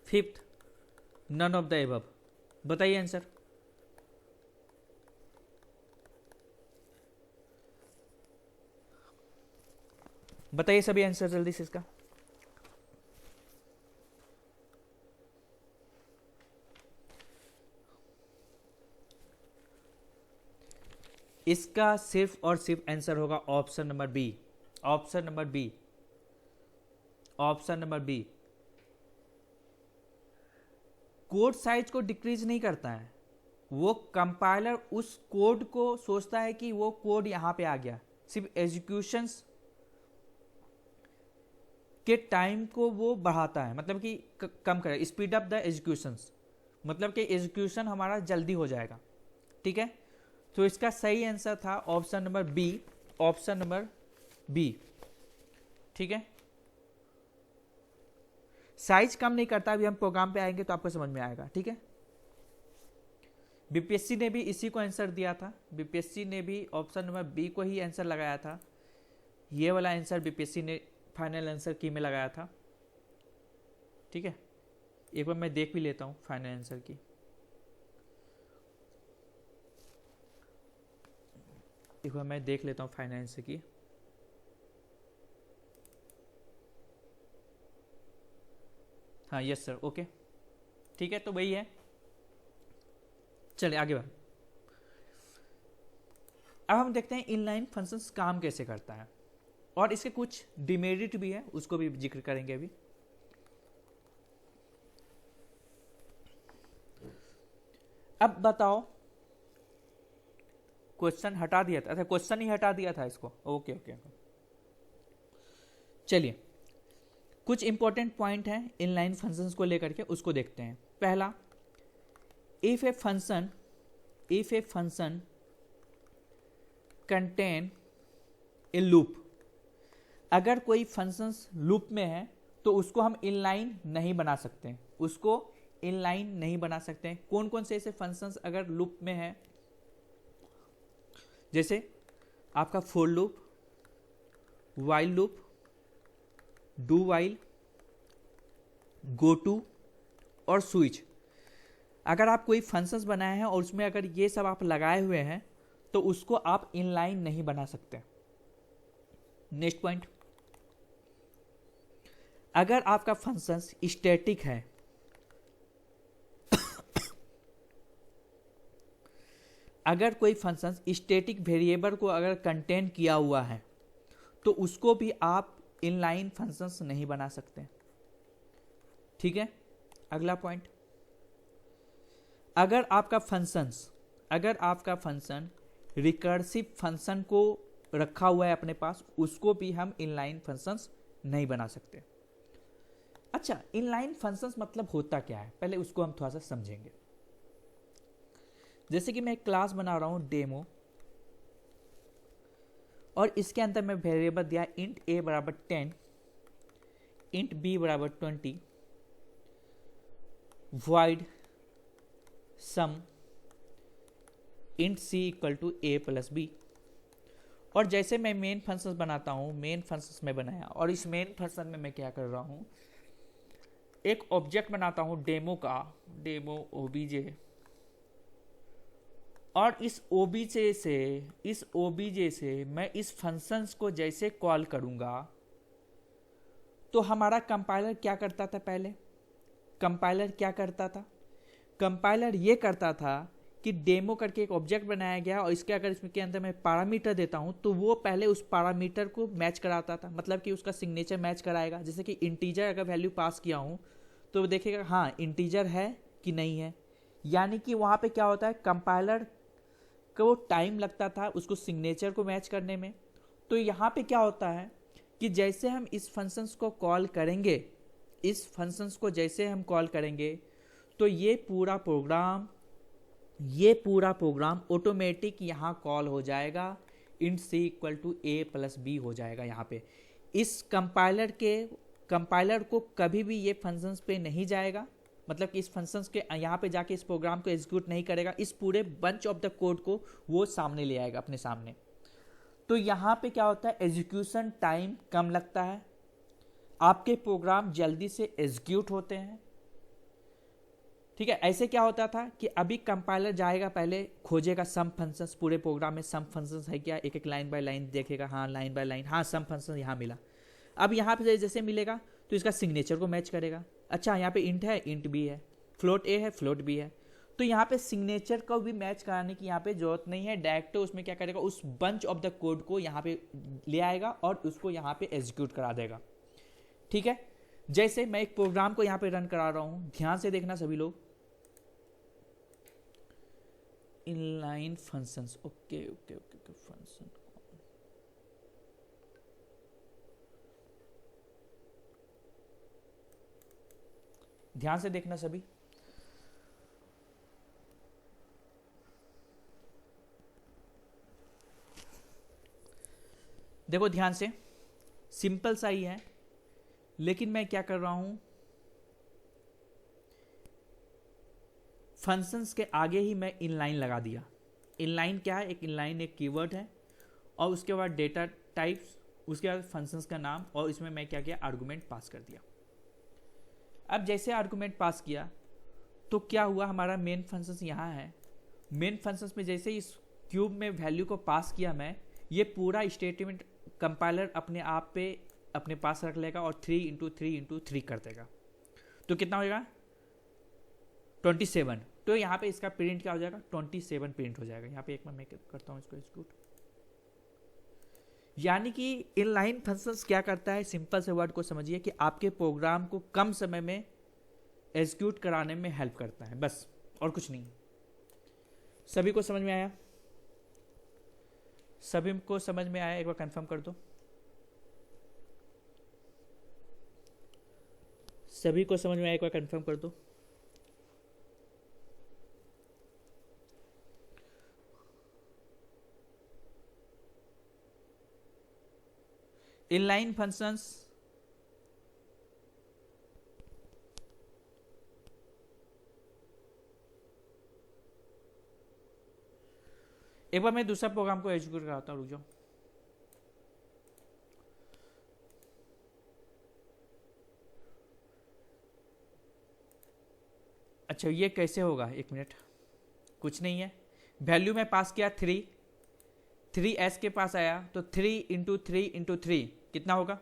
fifth none of the above. बताइए answer. बताइए सभी answer जल्दी से इसका। इसका सिर्फ और सिर्फ आंसर होगा option number B. Option number B. Option number B. Code size को डिक्रीज नहीं करता है, वो कंपाइलर उस कोड को सोचता है कि वो कोड यहां पे आ गया, सिर्फ एग्जीक्यूशंस के टाइम को वो बढ़ाता है, मतलब कि कम करे, स्पीड अप द एग्जीक्यूशंस, मतलब कि एग्जीक्यूशन हमारा जल्दी हो जाएगा। ठीक है, तो इसका सही आंसर था option number B. Option number B. ठीक है, साइज कम नहीं करता, अभी हम प्रोग्राम पे आएंगे तो आपको समझ में आएगा। ठीक है, बीपीएससी ने भी इसी को आंसर दिया था, बीपीएससी ने भी ऑप्शन नंबर बी को ही आंसर लगाया था। ये वाला आंसर बीपीएससी ने फाइनल आंसर की में लगाया था। ठीक है, एक बार मैं देख भी लेता हूं फाइनल आंसर की। एक बार मैं देख लेता हूं फाइनल आंसर की। हाँ यस सर, ओके ठीक है, तो वही है। चलिए आगे बढ़। अब हम देखते हैं इनलाइन फंक्शंस काम कैसे करता है, और इसके कुछ डिमेरिट भी है, उसको भी जिक्र करेंगे अभी। अब बताओ, क्वेश्चन हटा दिया था, अच्छा क्वेश्चन ही हटा दिया था इसको, ओके ओके। चलिए कुछ इंपॉर्टेंट पॉइंट है इनलाइन फंक्शंस को लेकर के, उसको देखते हैं। पहला, if a function contain a loop, अगर कोई फंक्शंस लूप में है तो उसको हम इनलाइन नहीं बना सकते, उसको इनलाइन नहीं बना सकते। कौन कौन से ऐसे फंक्शंस अगर लूप में है, जैसे आपका for loop, while loop, do while, go to और स्विच। अगर आप कोई फंक्शंस बनाए हैं और उसमें अगर ये सब आप लगाए हुए हैं तो उसको आप इनलाइन नहीं बना सकते। नेक्स्ट पॉइंट, अगर आपका फंक्शंस स्टैटिक है, अगर कोई फंक्शंस स्टैटिक वेरिएबल को अगर कंटेन किया हुआ है तो उसको भी आप इनलाइन फंक्शंस नहीं बना सकते। ठीक है, अगला पॉइंट, अगर आपका फंक्शन रिकर्सिव फंक्शन को रखा हुआ है अपने पास, उसको भी हम इनलाइन फंक्शंस नहीं बना सकते। अच्छा, इनलाइन फंक्शंस मतलब होता क्या है, पहले उसको हम थोड़ा सा समझेंगे। जैसे कि मैं एक क्लास बना रहा हूं डेमो, और इसके अंदर मैं वेरिएबल दिया इंट a बराबर 10, इंट b बराबर 20, void sum int c equal to a plus b। और जैसे मैं मेन फंक्शन बनाता हूँ, मेन फंक्शन में बनाया, और इस मेन फंक्शन में मैं क्या कर रहा हूँ, एक ऑब्जेक्ट बनाता हूँ डेमो का, डेमो obj, और इस obj से मैं इस फंक्शंस को जैसे कॉल करूँगा तो हमारा कंपाइलर क्या करता था, पहले कंपाइलर क्या करता था, कंपाइलर ये करता था कि डेमो करके एक ऑब्जेक्ट बनाया गया और इसके अगर इसके अंदर मैं पैरामीटर देता हूं तो वो पहले उस पैरामीटर को मैच कराता था, मतलब कि उसका सिग्नेचर मैच कराएगा। जैसे कि इंटीजर अगर वैल्यू पास किया हूं तो वो देखेगा हाँ इंटीजर है कि नहीं है, यानी कि वहाँ पे क्या होता है, कंपाइलर को टाइम लगता था उसको सिग्नेचर को मैच करने में। तो यहाँ पे क्या होता है कि जैसे हम इस फंक्शंस को कॉल करेंगे, इस फंक्शंस को जैसे हम कॉल करेंगे तो ये पूरा प्रोग्राम ऑटोमेटिक यहाँ कॉल हो जाएगा, int c equal to a plus b हो जाएगा। यहाँ पे इस कंपाइलर को कभी भी ये फंक्शंस पे नहीं जाएगा, मतलब कि इस फंक्शंस के यहाँ पे जाके इस प्रोग्राम को एग्जीक्यूट नहीं करेगा, इस पूरे बंच ऑफ द कोड को वो सामने ले आएगा अपने सामने। तो यहाँ पे क्या होता है, एग्जीक्यूशन टाइम कम लगता है, आपके प्रोग्राम जल्दी से एग्जीक्यूट होते हैं। ठीक है। ऐसे क्या होता था कि अभी कंपाइलर जाएगा, पहले खोजेगा सम फंक्शंस, पूरे प्रोग्राम में सम फंक्शंस है क्या, एक एक लाइन बाय लाइन देखेगा, हाँ लाइन बाय लाइन, हाँ सम फंक्शन यहाँ मिला। अब यहाँ पे जैसे मिलेगा तो इसका सिग्नेचर को मैच करेगा। अच्छा यहाँ पे इंट है, इंट भी है, फ्लोट ए है, फ्लोट भी है, तो यहाँ पे सिग्नेचर को भी मैच कराने की यहाँ पे जरूरत नहीं है। डायरेक्ट उसमें क्या करेगा, उस बंच ऑफ द कोड को यहाँ पे ले आएगा और उसको यहाँ पे एग्जीक्यूट करा देगा। ठीक है, जैसे मैं एक प्रोग्राम को यहाँ पे रन करा रहा हूँ, ध्यान से देखना सभी लोग। Inline functions, okay okay okay function, ध्यान से देखना सभी। देखो ध्यान से, सिंपल सा ही है, लेकिन मैं क्या कर रहा हूं, फंक्शंस के आगे ही मैं इनलाइन लगा दिया। इनलाइन क्या है, एक इनलाइन एक कीवर्ड है, और उसके बाद डेटा टाइप्स, उसके बाद फंक्शंस का नाम, और इसमें मैं क्या किया, आर्गुमेंट पास कर दिया। अब जैसे आर्गुमेंट पास किया तो क्या हुआ, हमारा मेन फंक्शंस यहाँ है। मेन फंक्शंस में जैसे इस क्यूब में वैल्यू को पास किया मैं, ये पूरा स्टेटमेंट कंपाइलर अपने आप पे अपने पास रख लेगा और 3 इंटू 3 इंटू 3 कर देगा। तो कितना होगा, 27। तो यहाँ पे इसका प्रिंट क्या हो जाएगा, 27 प्रिंट हो जाएगा। यहाँ पे एक मैं करता हूँ इसको एग्जीक्यूट। यानी कि इनलाइन फंक्शंस क्या करता है, सिंपल से वर्ड को समझिए कि आपके प्रोग्राम को कम समय में एग्जीक्यूट कराने में हेल्प करता है, बस और कुछ नहीं। सभी को समझ में आया? सभी को समझ में आया? एक बार कंफर्म कर दो। सभी को समझ में आया? एक बार कंफर्म कर दो। इनलाइन फंक्शंस एक बार मैं दूसरा प्रोग्राम को एग्जीक्यूट कराता हूं, रुक जाओ। अच्छा ये कैसे होगा, एक मिनट, कुछ नहीं है। वैल्यू में पास किया 3 एस के पास आया, तो 3 इंटू 3 इंटू 3 कितना होगा,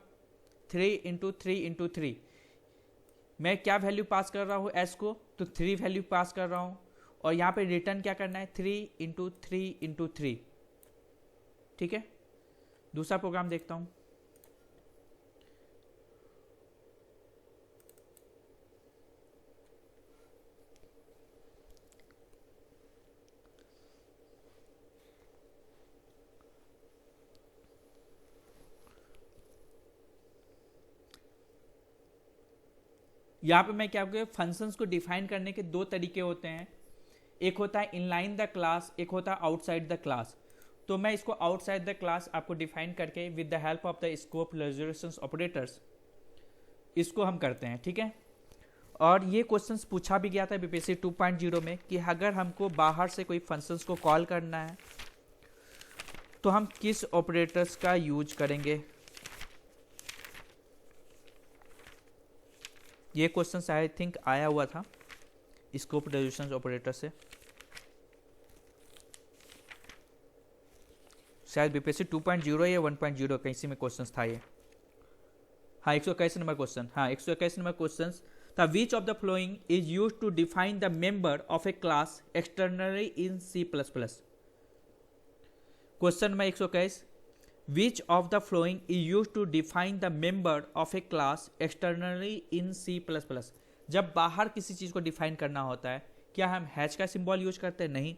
3 इंटू 3 इंटू 3। मैं क्या वैल्यू पास कर रहा हूँ एस को, तो 3 वैल्यू पास कर रहा हूँ, और यहाँ पे रिटर्न क्या करना है, 3 इंटू 3 इंटू 3। ठीक है, दूसरा प्रोग्राम देखता हूँ। यहाँ पे मैं क्या कहूँ, फंक्शंस को डिफाइन करने के दो तरीके होते हैं। एक होता है इनलाइन द क्लास, एक होता है आउटसाइड द क्लास। तो मैं इसको आउटसाइड द क्लास आपको डिफाइन करके with the help of the scope resolution operators इसको हम करते हैं। ठीक है, और ये क्वेश्चंस पूछा भी गया था बीपीएससी 2.0 में कि अगर हमको बाहर से कोई फंक्शंस को कॉल करना है तो हम किस ऑपरेटर्स का यूज करेंगे। ये क्वेश्चन आई थिंक आया हुआ था स्कोप रेजोल्यूशन ऑपरेटर से, शायद बीपीएससी 2.0 या 1.0 कहीं में क्वेश्चन था ये। हाँ 121 नंबर क्वेश्चन, हाँ 121 नंबर क्वेश्चन था। Which of the following is use to define the member of a class externally in C++। Question number 121, Which of the following is used to define the member of a class externally in C++। जब बाहर किसी चीज़ को define करना होता है, क्या हम hash का सिंबल यूज करते हैं? नहीं।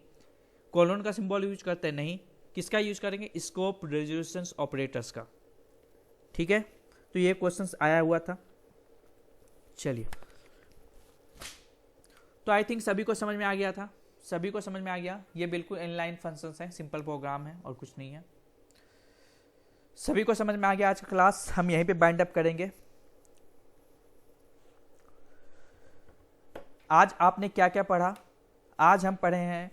कोलोन का सिंबल यूज करते हैं? नहीं। किसका यूज करेंगे? स्कोप रेजोल्यूशन ऑपरेटर्स का। ठीक है, तो ये क्वेश्चन आया हुआ था। चलिए, तो आई थिंक सभी को समझ में आ गया था, सभी को समझ में आ गया। ये बिल्कुल इनलाइन फंक्शंस है, सिंपल प्रोग्राम है और कुछ नहीं है। सभी को समझ में आ गया। आज का क्लास हम यहीं पे बाइंड अप करेंगे। आज आपने क्या क्या पढ़ा? आज हम पढ़े हैं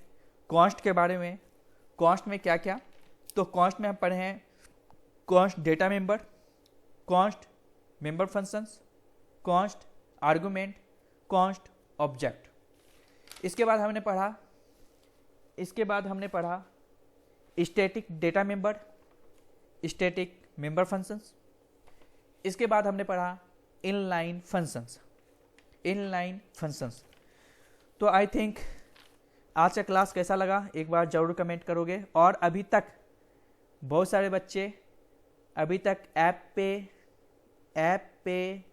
कॉन्स्ट के बारे में। कॉन्स्ट में क्या क्या? तो कॉन्स्ट में हम पढ़े हैं const data member, const member functions, const argument, const object. इसके बाद हमने पढ़ा static data member, static member functions. इसके बाद हमने पढ़ा इनलाइन फंक्शंस। तो आई थिंक आज का क्लास कैसा लगा एक बार जरूर कमेंट करोगे। और अभी तक बहुत सारे बच्चे अभी तक ऐप पे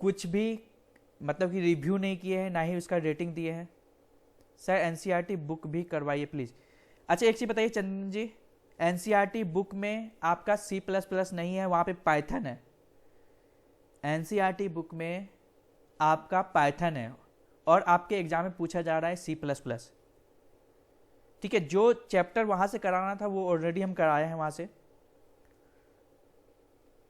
कुछ भी मतलब कि रिव्यू नहीं किए हैं, ना ही उसका रेटिंग दिए हैं। सर एनसीईआरटी बुक भी करवाइए प्लीज़। अच्छा एक चीज़ बताइए चंदन जी, एनसीईआरटी बुक में आपका C++ नहीं है, वहाँ पे पाइथन है। एनसीईआरटी बुक में आपका पाइथन है और आपके एग्जाम में पूछा जा रहा है C++। ठीक है, जो चैप्टर वहाँ से कराना था वो ऑलरेडी हम कराए हैं वहाँ से।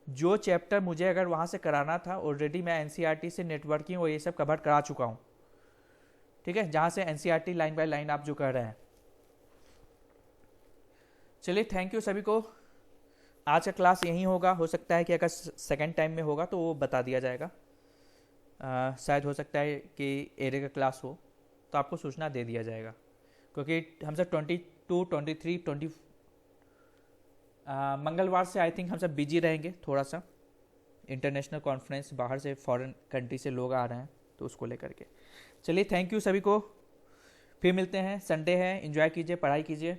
जो चैप्टर मुझे अगर वहाँ से कराना था ऑलरेडी मैं एनसीईआरटी से नेटवर्किंग और ये सब कवर करा चुका हूँ। ठीक है, जहाँ से एनसीईआरटी लाइन बाय लाइन आप जो कर रहे हैं। चलिए थैंक यू सभी को। आज का क्लास यहीं होगा, हो सकता है कि अगर सेकेंड टाइम में होगा तो वो बता दिया जाएगा। शायद हो सकता है कि एरे का क्लास हो तो आपको सूचना दे दिया जाएगा, क्योंकि हम सब 22, 23, 20 मंगलवार से आई थिंक हम सब बिजी रहेंगे। थोड़ा सा इंटरनेशनल कॉन्फ्रेंस, बाहर से फॉरेन कंट्री से लोग आ रहे हैं तो उसको लेकर के। चलिए थैंक यू सभी को, फिर मिलते हैं। संडे है, एंजॉय कीजिए, पढ़ाई कीजिए।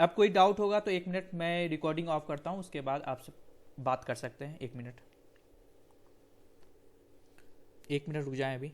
अब कोई डाउट होगा तो 1 मिनट मैं रिकॉर्डिंग ऑफ करता हूँ, उसके बाद आपसे बात कर सकते हैं। 1 मिनट रुक जाएं अभी।